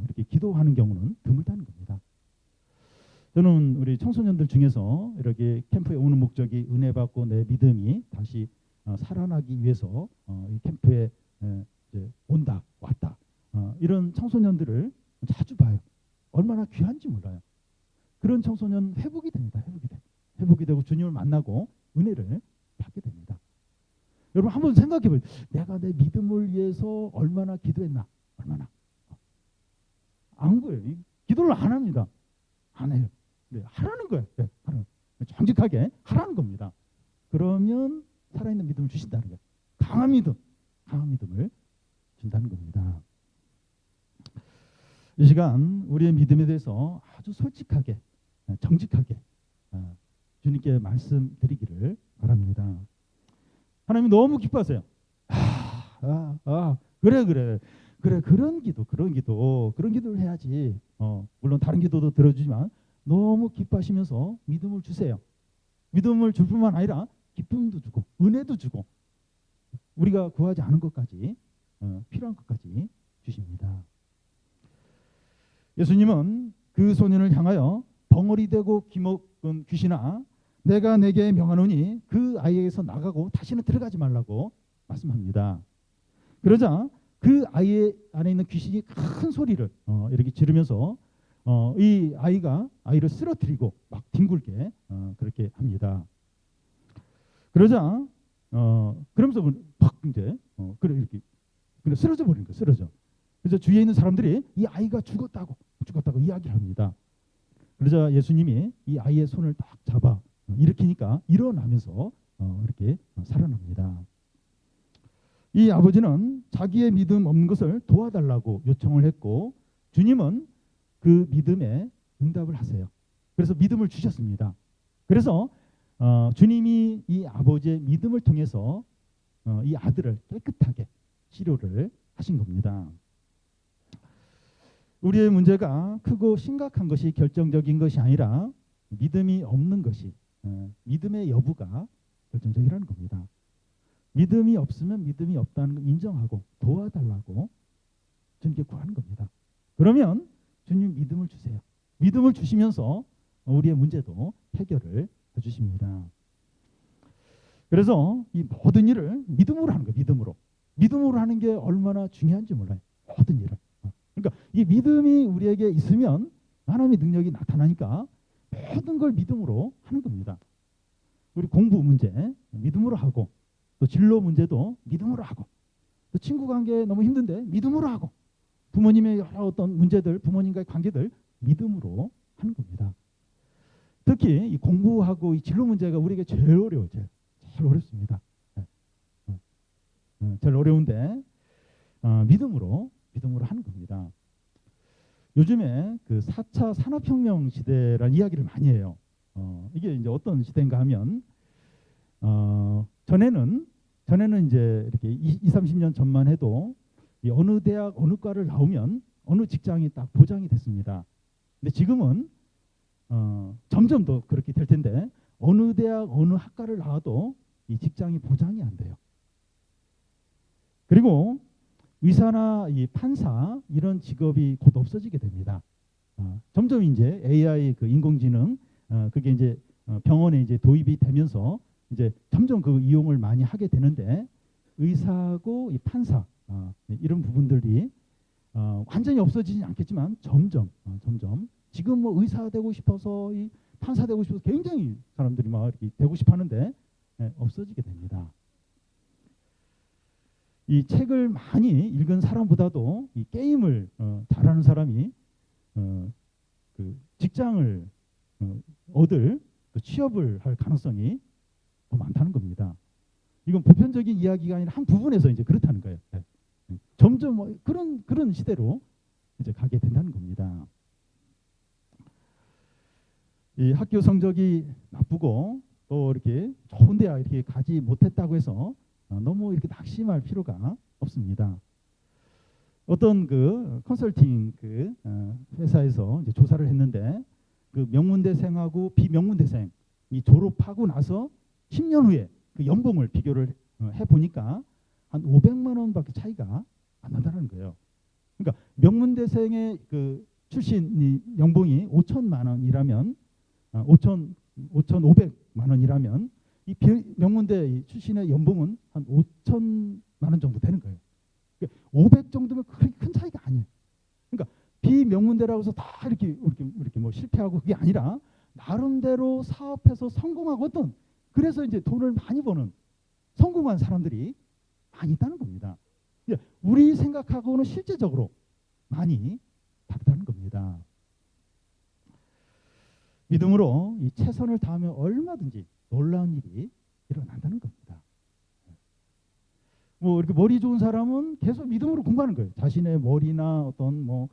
이렇게 기도하는 경우는 드물다는 겁니다. 저는 우리 청소년들 중에서 이렇게 캠프에 오는 목적이 은혜 받고 내 믿음이 다시 살아나기 위해서 이 캠프에 이제 왔다. 이런 청소년들을 자주 봐요. 얼마나 귀한지 몰라요. 그런 청소년 회복이 됩니다. 회복이 되고 주님을 만나고 은혜를 받게 됩니다. 여러분, 한번 생각해 보세요. 내가 내 믿음을 위해서 얼마나 기도했나? 얼마나? 안 구해요. 기도를 안 합니다. 안 해요. 하라는 거예요. 정직하게 하라는 겁니다. 그러면 살아있는 믿음을 주신다는 거예요. 강한 믿음을 준다는 겁니다. 이 시간 우리의 믿음에 대해서 아주 솔직하게, 정직하게 주님께 말씀드리기를 바랍니다. 하나님 너무 기뻐하세요. 그래 그런 기도를 해야지. 물론 다른 기도도 들어주지만 너무 기뻐하시면서 믿음을 주세요. 믿음을 줄 뿐만 아니라 기쁨도 주고 은혜도 주고 우리가 구하지 않은 것까지, 필요한 것까지 주십니다. 예수님은 그 소년을 향하여 벙어리 되고 기먹은 귀신아, 내가 내게 명하노니 그 아이에게서 나가고 다시는 들어가지 말라고 말씀합니다. 그러자 그 아이 안에 있는 귀신이 큰 소리를 이렇게 지르면서 이 아이를 쓰러뜨리고 막 뒹굴게 그렇게 합니다. 그러자 그러면서 막 이제 이렇게 쓰러져 버리는 거예요. 쓰러져. 그래서 주위에 있는 사람들이 이 아이가 죽었다고 이야기를 합니다. 그러자 예수님이 이 아이의 손을 딱 잡아 일으키니까 일어나면서 이렇게 살아납니다. 이 아버지는 자기의 믿음 없는 것을 도와달라고 요청을 했고 주님은 그 믿음에 응답을 하세요. 그래서 믿음을 주셨습니다. 그래서 주님이 이 아버지의 믿음을 통해서 이 아들을 깨끗하게 치료를 하신 겁니다. 우리의 문제가 크고 심각한 것이 결정적인 것이 아니라 믿음이 없는 것이, 믿음의 여부가 결정적이라는 겁니다. 믿음이 없으면 믿음이 없다는 걸 인정하고 도와달라고 주님께 구하는 겁니다. 그러면 주님 믿음을 주세요. 믿음을 주시면서 우리의 문제도 해결을 해주십니다. 그래서 이 모든 일을 믿음으로 하는 거예요. 믿음으로 하는 게 얼마나 중요한지 몰라요. 모든 일을. 그러니까 이 믿음이 우리에게 있으면 하나님의 능력이 나타나니까 모든 걸 믿음으로 하는 겁니다. 우리 공부 문제 믿음으로 하고, 또 진로 문제도 믿음으로 하고, 또 친구 관계 너무 힘든데 믿음으로 하고, 부모님의 여러 어떤 문제들, 부모님과의 관계들 믿음으로 하는 겁니다. 특히 이 공부하고 이 진로 문제가 우리에게 제일 어려워요. 제일 어렵습니다. 제일 어려운데 믿음으로 하는 겁니다. 요즘에 그 4차 산업혁명 시대라는 이야기를 많이 해요. 이게 이제 어떤 시대인가 하면 전에는 이제 이렇게 20-30년 전만 해도 이 어느 대학 어느 과를 나오면 어느 직장이 딱 보장이 됐습니다. 근데 지금은 점점 더 그렇게 될 텐데 어느 대학 어느 학과를 나와도 이 직장이 보장이 안 돼요. 그리고 의사나 이 판사 이런 직업이 곧 없어지게 됩니다. 점점 이제 AI 그 인공지능 그게 이제 병원에 이제 도입이 되면서 이제 점점 그 이용을 많이 하게 되는데 의사하고 이 판사 이런 부분들이 완전히 없어지지 않겠지만 점점 지금 뭐 의사 되고 싶어서 이 판사 되고 싶어서 굉장히 사람들이 막 이렇게 되고 싶어하는데 없어지게 됩니다. 이 책을 많이 읽은 사람보다도 이 게임을 잘하는 사람이 그 직장을 얻을 또 취업을 할 가능성이 더 많다는 겁니다. 이건 보편적인 이야기가 아니라 한 부분에서 이제 그렇다는 거예요. 점점 뭐 그런 시대로 이제 가게 된다는 겁니다. 이 학교 성적이 나쁘고 또 이렇게 좋은 대학 이렇게 가지 못했다고 해서 너무 이렇게 낙심할 필요가 없습니다. 어떤 그 컨설팅 그 회사에서 이제 조사를 했는데 그 명문대생하고 비명문대생이 졸업하고 나서 10년 후에 그 연봉을 비교를 해 보니까 한 500만 원밖에 차이가 안 난다는 거예요. 그러니까 명문대생의 그 출신 연봉이 5천만 원이라면 5,500만 원이라면 이 명문대 출신의 연봉은 한 5천만 원 정도 되는 거예요. 500 정도면 그렇게 큰 차이가 아니에요. 그러니까 비명문대라고 해서 다 이렇게 뭐 실패하고 그게 아니라 나름대로 사업해서 성공하거든. 그래서 이제 돈을 많이 버는 성공한 사람들이 많이 있다는 겁니다. 우리 생각하고는 실제적으로 많이 다르다는 겁니다. 믿음으로 이 최선을 다하면 얼마든지 놀라운 일이 일어난다는 겁니다. 뭐 이렇게 머리 좋은 사람은 계속 믿음으로 공부하는 거예요. 자신의 머리나 어떤 뭐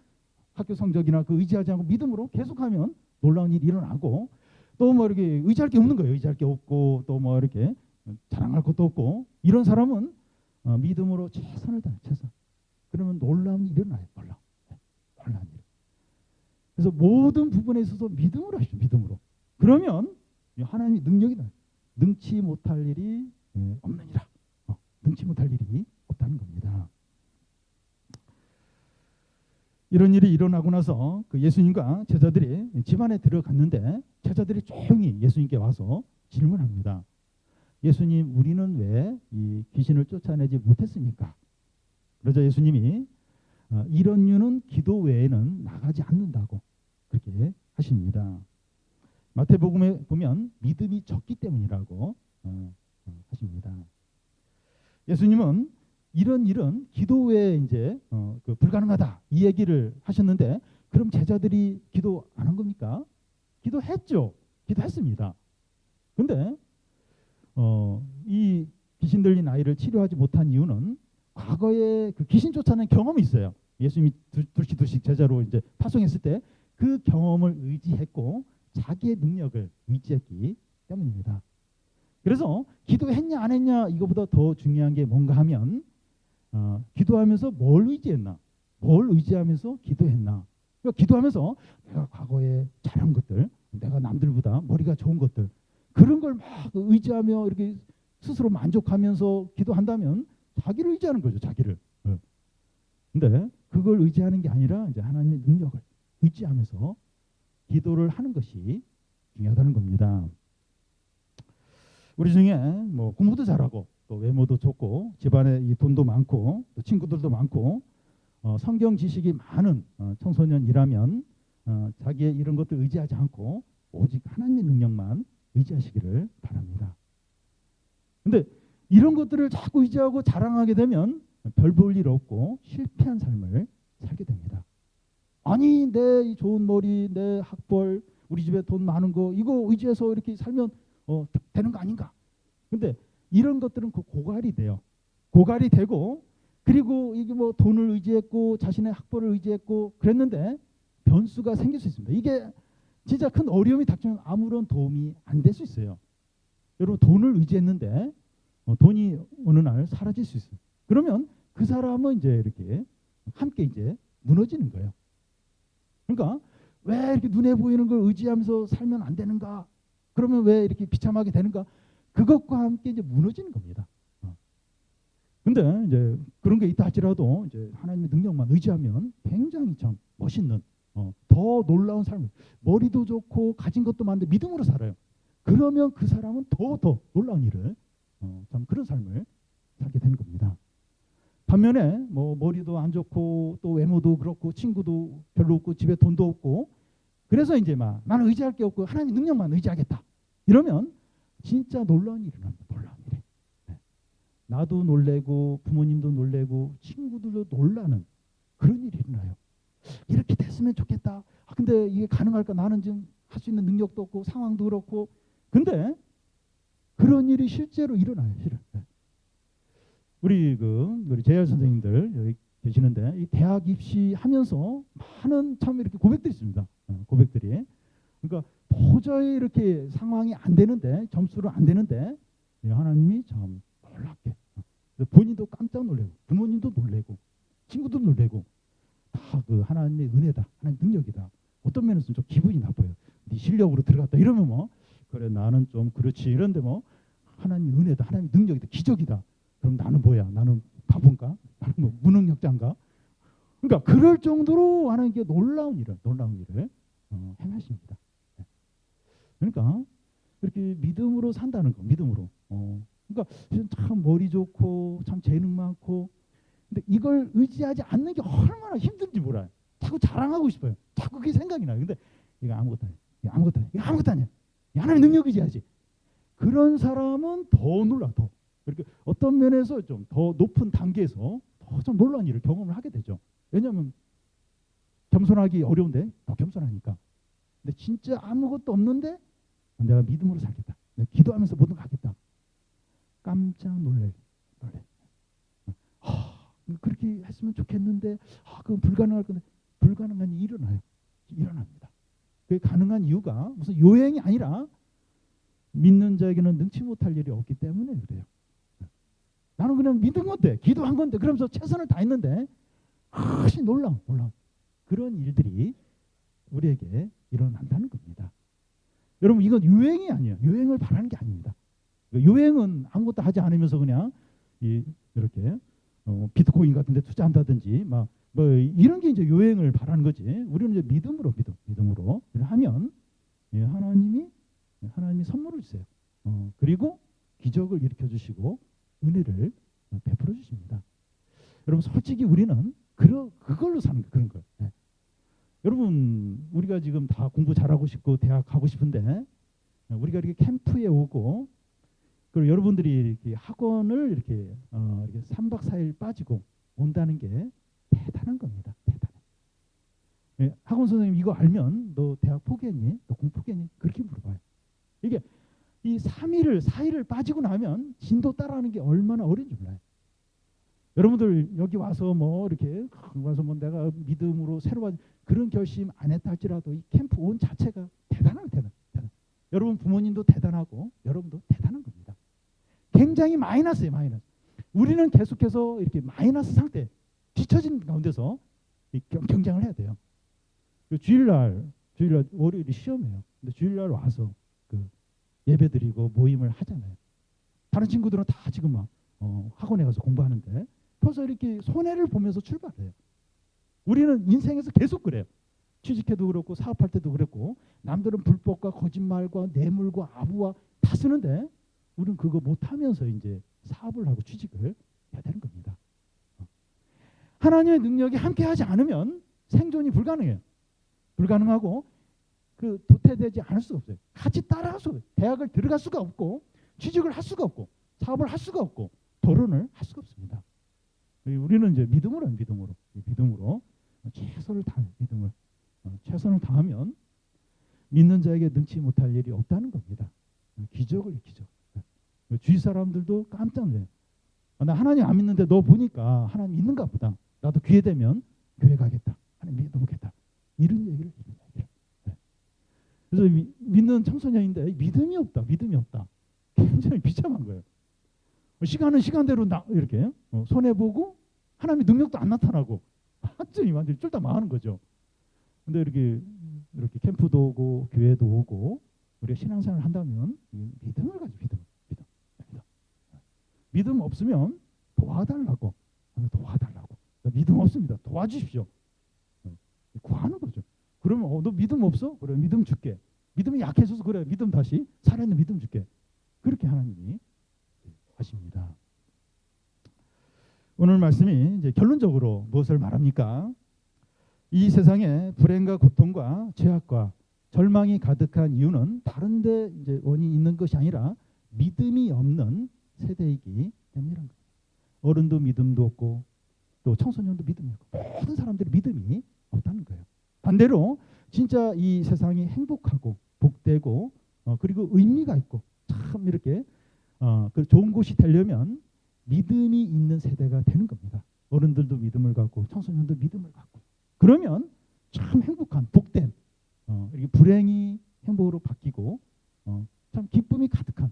학교 성적이나 그 의지하지 않고 믿음으로 계속하면 놀라운 일이 일어나고 또 뭐 이렇게 의지할 게 없는 거예요. 의지할 게 없고 또 뭐 이렇게 자랑할 것도 없고 이런 사람은 믿음으로 최선을 다해 최선. 그러면 놀라운 일이 일어나요. 놀라운 일. 그래서 모든 부분에 있어서 믿음으로 하시죠. 믿음으로. 그러면 하나님의 능력이 나요. 능치 못할 일이 없느니라. 능치 못할 일이 없다는 겁니다. 이런 일이 일어나고 나서 그 예수님과 제자들이 집 안에 들어갔는데 제자들이 조용히 예수님께 와서 질문합니다. 예수님, 우리는 왜 이 귀신을 쫓아내지 못했습니까? 그러자 예수님이 이런 유는 기도 외에는 나가지 않는다고 그렇게 하십니다. 마태복음에 보면 믿음이 적기 때문이라고 하십니다. 예수님은 이런 일은 기도 외에 이제 그 불가능하다 이 얘기를 하셨는데 그럼 제자들이 기도 안 한 겁니까? 기도했죠. 기도했습니다. 근데 이 귀신 들린 아이를 치료하지 못한 이유는 과거에 그 귀신 쫓아낸 경험이 있어요. 예수님이 둘씩 제자로 이제 파송했을 때 그 경험을 의지했고 자기의 능력을 의지했기 때문입니다. 그래서 기도했냐 안 했냐 이거보다 더 중요한 게 뭔가 하면 기도하면서 뭘 의지했나, 뭘 의지하면서 기도했나. 그러니까 기도하면서 내가 과거에 잘한 것들, 내가 남들보다 머리가 좋은 것들, 그런 걸 막 의지하며 이렇게 스스로 만족하면서 기도한다면 자기를 의지하는 거죠, 자기를. 근데 그걸 의지하는 게 아니라 이제 하나님의 능력을 의지하면서 기도를 하는 것이 중요하다는 겁니다. 우리 중에 뭐 공부도 잘하고 또 외모도 좋고 집안에 이 돈도 많고 또 친구들도 많고 성경 지식이 많은 청소년이라면 자기의 이런 것들 의지하지 않고 오직 하나님의 능력만 의지하시기를 바랍니다. 근데 이런 것들을 자꾸 의지하고 자랑하게 되면 별 볼 일 없고 실패한 삶을 살게 됩니다. 아니 내 좋은 머리, 내 학벌, 우리 집에 돈 많은 거 이거 의지해서 이렇게 살면 되는 거 아닌가? 근데 이런 것들은 고갈이 돼요. 고갈이 되고 그리고 이게 뭐 돈을 의지했고 자신의 학벌을 의지했고 그랬는데 변수가 생길 수 있습니다. 이게 진짜 큰 어려움이 닥치면 아무런 도움이 안 될 수 있어요. 여러분 돈을 의지했는데 돈이 어느 날 사라질 수 있어요. 그러면 그 사람은 이제 이렇게 함께 이제 무너지는 거예요. 그러니까 왜 이렇게 눈에 보이는 걸 의지하면서 살면 안 되는가? 그러면 왜 이렇게 비참하게 되는가? 그것과 함께 이제 무너지는 겁니다. 근데 이제 그런 게 있다 할지라도 이제 하나님의 능력만 의지하면 굉장히 참 멋있는 더 놀라운 삶을, 머리도 좋고 가진 것도 많은데 믿음으로 살아요. 그러면 그 사람은 더 놀라운 일을 참 그런 삶을 살게 되는 겁니다. 반면에 뭐 머리도 안 좋고 또 외모도 그렇고 친구도 별로 없고 집에 돈도 없고 그래서 이제 막 나는 의지할 게 없고 하나님의 능력만 의지하겠다 이러면 진짜 놀라운 일이 납니다. 놀라운 일이. 네. 나도 놀래고 부모님도 놀래고 친구들도 놀라는 그런 일이 일어나요. 이렇게 됐으면 좋겠다. 근데 이게 가능할까? 나는 지금 할 수 있는 능력도 없고 상황도 그렇고. 근데 그런 일이 실제로 일어나요. 실은. 네. 우리 재열 선생님들 여기 계시는데 이 대학 입시하면서 많은 참 이렇게 고백들이 있습니다. 고백들이. 그러니까 도저히 이렇게 상황이 안 되는데 점수로 안 되는데 하나님이 참 놀랍게 본인도 깜짝 놀래고 부모님도 놀래고 친구도 놀래고 다 그 하나님의 은혜다, 하나님의 능력이다. 어떤 면에서는 좀 기분이 나빠요. 네 실력으로 들어갔다 이러면 뭐 그래 나는 좀 그렇지 이런데 뭐 하나님의 은혜다, 하나님의 능력이다, 기적이다. 그럼 나는 뭐야? 나는 바본가? 나는 뭐 무능력자인가? 그러니까 그럴 정도로 하나님께 놀라운 일을 행하십니다. 그러니까 이렇게 믿음으로 산다는 거, 믿음으로. 그러니까 참 머리 좋고 참 재능 많고, 근데 이걸 의지하지 않는 게 얼마나 힘든지 몰라요. 자꾸 자랑하고 싶어요. 자꾸 그게 생각이 나요. 근데 이거 아무것도 아니야. 이거 아무것도 아니야. 이거 아무것도 아니야. 하나님의 능력 의지하지. 그런 사람은 더 놀라, 더. 그렇게 어떤 면에서 좀 더 높은 단계에서 더 좀 놀라운 일을 경험을 하게 되죠. 왜냐하면 겸손하기 어려운데 더 겸손하니까. 근데 진짜 아무것도 없는데 내가 믿음으로 살겠다. 내가 기도하면서 모든 걸 하겠다. 깜짝 놀래. 그렇게 했으면 좋겠는데 그건 불가능할 건데 불가능한 일이 일어납니다. 그게 가능한 이유가 무슨 요행이 아니라 믿는 자에게는 능치 못할 일이 없기 때문에 그래요. 나는 그냥 믿은 건데 기도한 건데 그러면서 최선을 다했는데 훨씬 놀라운 그런 일들이 우리에게 일어난다는 겁니다. 여러분 이건 요행이 아니에요. 요행을 바라는 게 아닙니다. 요행은 아무것도 하지 않으면서 그냥 이렇게 비트코인 같은 데 투자한다든지 뭐 이런 게 이제 요행을 바라는 거지. 우리는 이제 믿음으로 하면 하나님이 선물을 주세요. 그리고 기적을 일으켜 주시고 은혜를 베풀어 주십니다. 여러분 솔직히 우리는 그걸로 사는 그런 거예요. 네. 여러분 우리가 지금 다 공부 잘하고 싶고 대학 가고 싶은데 우리가 이렇게 캠프에 오고 그리고 여러분들이 이렇게 학원을 이렇게 3박 4일 빠지고 온다는 게 대단한 겁니다. 대단해. 예, 학원 선생님 이거 알면 너 대학 포기했니? 너 공부 포기했니? 그렇게 물어봐요. 이게 이 3일을 4일을 빠지고 나면 진도 따라하는 게 얼마나 어려운지 몰라요. 여러분들 여기 와서 뭐 이렇게 와서 뭐 내가 믿음으로 새로운 그런 결심 안 했다 할지라도 이 캠프 온 자체가 대단한. 여러분 부모님도 대단하고 여러분도 대단한 겁니다. 굉장히 마이너스예요, 마이너스. 우리는 계속해서 이렇게 마이너스 상태, 뒤처진 가운데서 경쟁을 해야 돼요. 주일날 월요일이 시험이에요. 근데 주일날 와서 그 예배드리고 모임을 하잖아요. 다른 친구들은 다 지금 막 학원에 가서 공부하는데 벌써 이렇게 손해를 보면서 출발해요. 우리는 인생에서 계속 그래요. 취직해도 그렇고 사업할 때도 그랬고 남들은 불법과 거짓말과 뇌물과 아부와 다 쓰는데 우리는 그거 못하면서 이제 사업을 하고 취직을 해야 되는 겁니다. 하나님의 능력이 함께하지 않으면 생존이 불가능해요. 불가능하고 그 도태되지 않을 수가 없어요. 같이 따라갈 수가 없어요. 대학을 들어갈 수가 없고 취직을 할 수가 없고 사업을 할 수가 없고 결혼을 할 수가 없습니다. 우리는 이제 믿음으로 최선을 다해 믿음을 최선을 다하면 믿는 자에게 능치 못할 일이 없다는 겁니다. 기적. 주위 사람들도 깜짝 놀래요. 나 하나님 안 믿는데 너 보니까 하나님 있는가 보다. 나도 기회 되면 교회 가겠다. 하나님 믿어보겠다. 이런 얘기를. 그래서 믿는 청소년인데 믿음이 없다. 굉장히 비참한 거예요. 시간은 시간대로 이렇게 손해 보고 하나님의 능력도 안 나타나고 완전히 쫄딱 망하는 거죠. 근데 이렇게 캠프도 오고 교회도 오고 우리가 신앙생활을 한다면 믿음을 가지고 믿음 없으면 도와달라고 믿음 없습니다. 도와주십시오. 구하는 거죠. 그러면 너 믿음 없어? 그래 믿음 줄게. 믿음이 약해져서 그래 믿음 다시 살아있는 믿음 줄게. 그렇게 하나님이 하십니다. 오늘 말씀이 이제 결론적으로 무엇을 말합니까? 이 세상에 불행과 고통과 죄악과 절망이 가득한 이유는 다른데 이제 원인이 있는 것이 아니라 믿음이 없는 세대이기 때문이라는 거예요. 어른도 믿음도 없고 또 청소년도 믿음이 없고 모든 사람들이 믿음이 없다는 거예요. 반대로 진짜 이 세상이 행복하고 복되고 그리고 의미가 있고 참 이렇게 그 좋은 곳이 되려면 믿음이 있는 세대가 되는 겁니다. 어른들도 믿음을 갖고 청소년도 믿음을 갖고 그러면 참 행복한 복된 이렇게 불행이 행복으로 바뀌고 참 기쁨이 가득한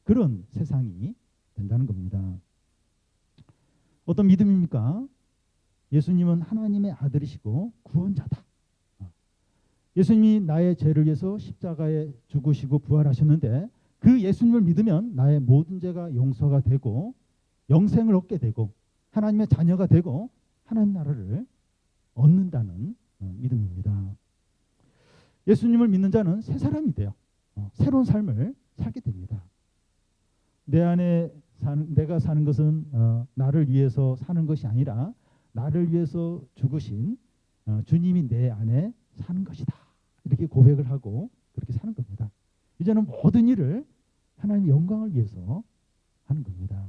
그런 세상이 된다는 겁니다. 어떤 믿음입니까? 예수님은 하나님의 아들이시고 구원자다. 예수님이 나의 죄를 위해서 십자가에 죽으시고 부활하셨는데 그 예수님을 믿으면 나의 모든 죄가 용서가 되고 영생을 얻게 되고 하나님의 자녀가 되고 하나님 나라를 얻는다는 믿음입니다. 예수님을 믿는 자는 새 사람이 돼요. 새로운 삶을 살게 됩니다. 내 안에 내가 사는 것은 나를 위해서 사는 것이 아니라 나를 위해서 죽으신 주님이 내 안에 사는 것이다. 이렇게 고백을 하고 그렇게 사는 겁니다. 이제는 모든 일을 하나님의 영광을 위해서 하는 겁니다.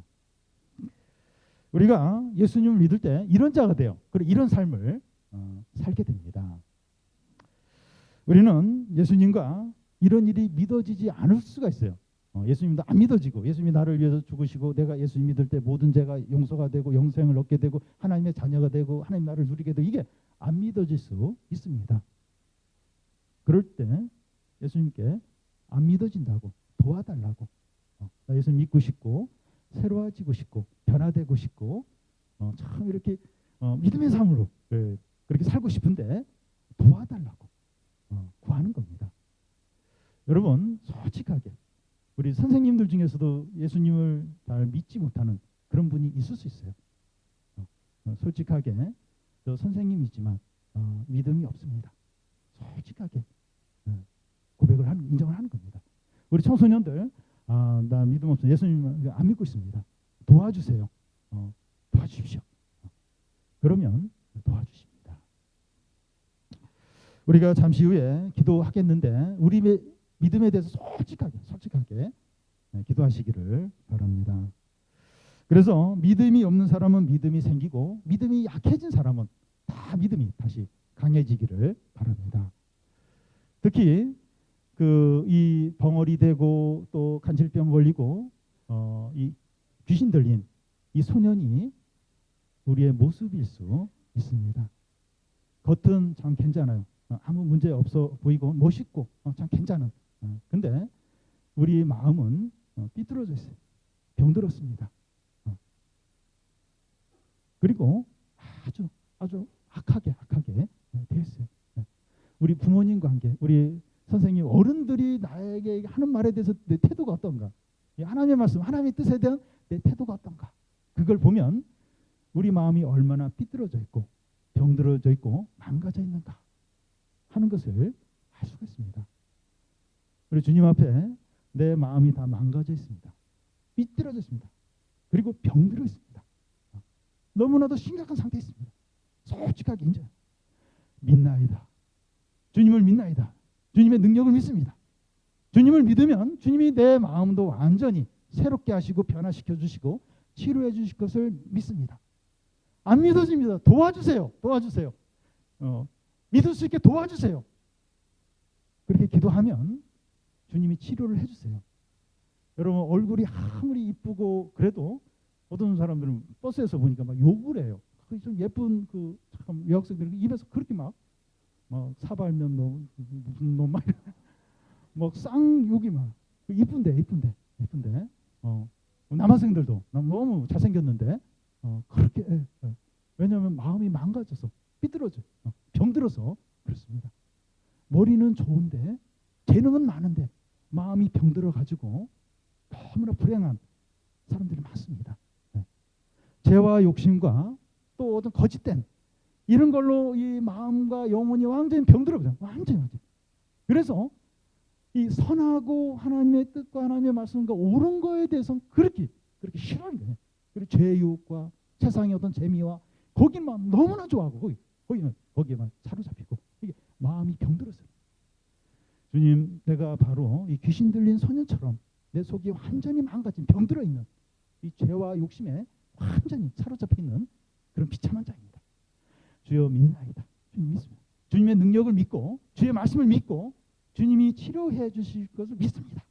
우리가 예수님을 믿을 때 이런 자가 돼요. 그리고 이런 삶을 살게 됩니다. 우리는 예수님과 이런 일이 믿어지지 않을 수가 있어요. 예수님도 안 믿어지고 예수님이 나를 위해서 죽으시고 내가 예수님 믿을 때 모든 죄가 용서가 되고 영생을 얻게 되고 하나님의 자녀가 되고 하나님 나라를 누리게 되고 이게 안 믿어질 수 있습니다. 그럴 때 예수님께 안 믿어진다고 도와달라고 나 예수님 믿고 싶고 새로워지고 싶고 변화되고 싶고 참 이렇게 믿음의 삶으로 그렇게 살고 싶은데 도와달라고 구하는 겁니다. 여러분 솔직하게 우리 선생님들 중에서도 예수님을 잘 믿지 못하는 그런 분이 있을 수 있어요. 솔직하게 저 선생님이지만 믿음이 없습니다. 솔직하게 고백을 인정을 하는 겁니다. 우리 청소년들 나 믿음 없어 예수님 안 믿고 있습니다. 도와주세요. 도와주십시오. 그러면 도와주십니다. 우리가 잠시 후에 기도하겠는데 우리 믿음에 대해서 솔직하게 기도하시기를 바랍니다. 그래서 믿음이 없는 사람은 믿음이 생기고 믿음이 약해진 사람은 다 믿음이 다시 강해지기를 바랍니다. 특히 이 벙어리 되고 또 간질병 걸리고 이 귀신 들린 이 소년이 우리의 모습일 수 있습니다. 겉은 참 괜찮아요. 아무 문제 없어 보이고 멋있고 참 괜찮은. 근데 우리 마음은 삐뚤어져 있어요. 병들었습니다. 그리고 아주 악하게 됐어요. 우리 부모님 관계, 우리 선생님, 어른들이 나에게 하는 말에 대해서 내 태도가 어떤가? 하나님의 말씀, 하나님의 뜻에 대한 내 태도가 어떤가? 그걸 보면 우리 마음이 얼마나 삐뚤어져 있고 병들어져 있고 망가져 있는가 하는 것을 알 수가 있습니다. 우리 주님 앞에 내 마음이 다 망가져 있습니다. 삐뚤어져 있습니다. 그리고 병들어 있습니다. 너무나도 심각한 상태에 있습니다. 솔직하게 인정. 믿나이다. 주님을 믿나이다. 주님의 능력을 믿습니다. 주님을 믿으면 주님이 내 마음도 완전히 새롭게 하시고 변화시켜 주시고 치료해 주실 것을 믿습니다. 안 믿어집니다. 도와주세요. 믿을 수 있게 도와주세요. 그렇게 기도하면 주님이 치료를 해주세요. 여러분, 얼굴이 아무리 이쁘고 그래도 어떤 사람들은 버스에서 보니까 막 욕을 해요. 좀 예쁜 참 여학생들이 입에서 그렇게 막 사발면 너 무슨 놈 막 쌍욕이 막 이쁜데 남학생들도 너무 잘생겼는데 그렇게 왜냐하면 마음이 망가져서 삐뚤어져 병들어서 그렇습니다. 머리는 좋은데 재능은 많은데 마음이 병들어 가지고 너무나 불행한 사람들이 많습니다. 죄와 욕심과 또 어떤 거짓된 이런 걸로 이 마음과 영혼이 완전히 병들어버려요. 완전히. 그래서 이 선하고 하나님의 뜻과 하나님의 말씀과 옳은 거에 대해서는 그렇게 싫어하는 거예요. 그리고 죄욕과 세상의 어떤 재미와 거기만 너무나 좋아하고 거기에만 사로잡히고 이게 마음이 병들었어요. 주님, 내가 바로 이 귀신 들린 소년처럼 내 속이 완전히 망가진 병들어 있는 이 죄와 욕심에 완전히 사로잡혀 있는 그런 비참한 자입니다. 주여 믿나이다. 주님 믿습니다. 주님의 능력을 믿고 주의 말씀을 믿고 주님이 치료해 주실 것을 믿습니다.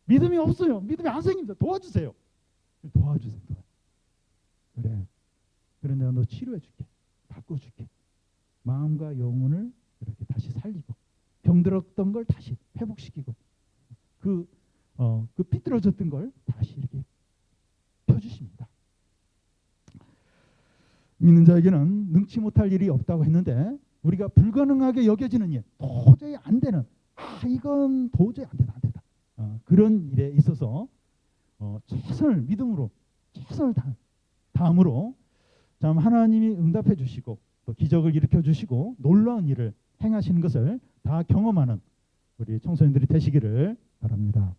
믿음이 없어요. 믿음이 안 생깁니다. 도와주세요. 그래 내가 너 치료해 줄게. 바꿔줄게. 마음과 영혼을 이렇게 다시 살리고 병들었던 걸 다시 회복시키고 그 삐뚤어졌던 걸 다시 이렇게 펴주십니다. 믿는 자에게는 능치 못할 일이 없다고 했는데 우리가 불가능하게 여겨지는 일, 도저히 안 되는 이건 도저히 안 된다. 그런 일에 있어서 최선을 믿음으로 최선을 다함으로 참 하나님이 응답해 주시고 또 기적을 일으켜 주시고 놀라운 일을 행하시는 것을 다 경험하는 우리 청소년들이 되시기를 바랍니다.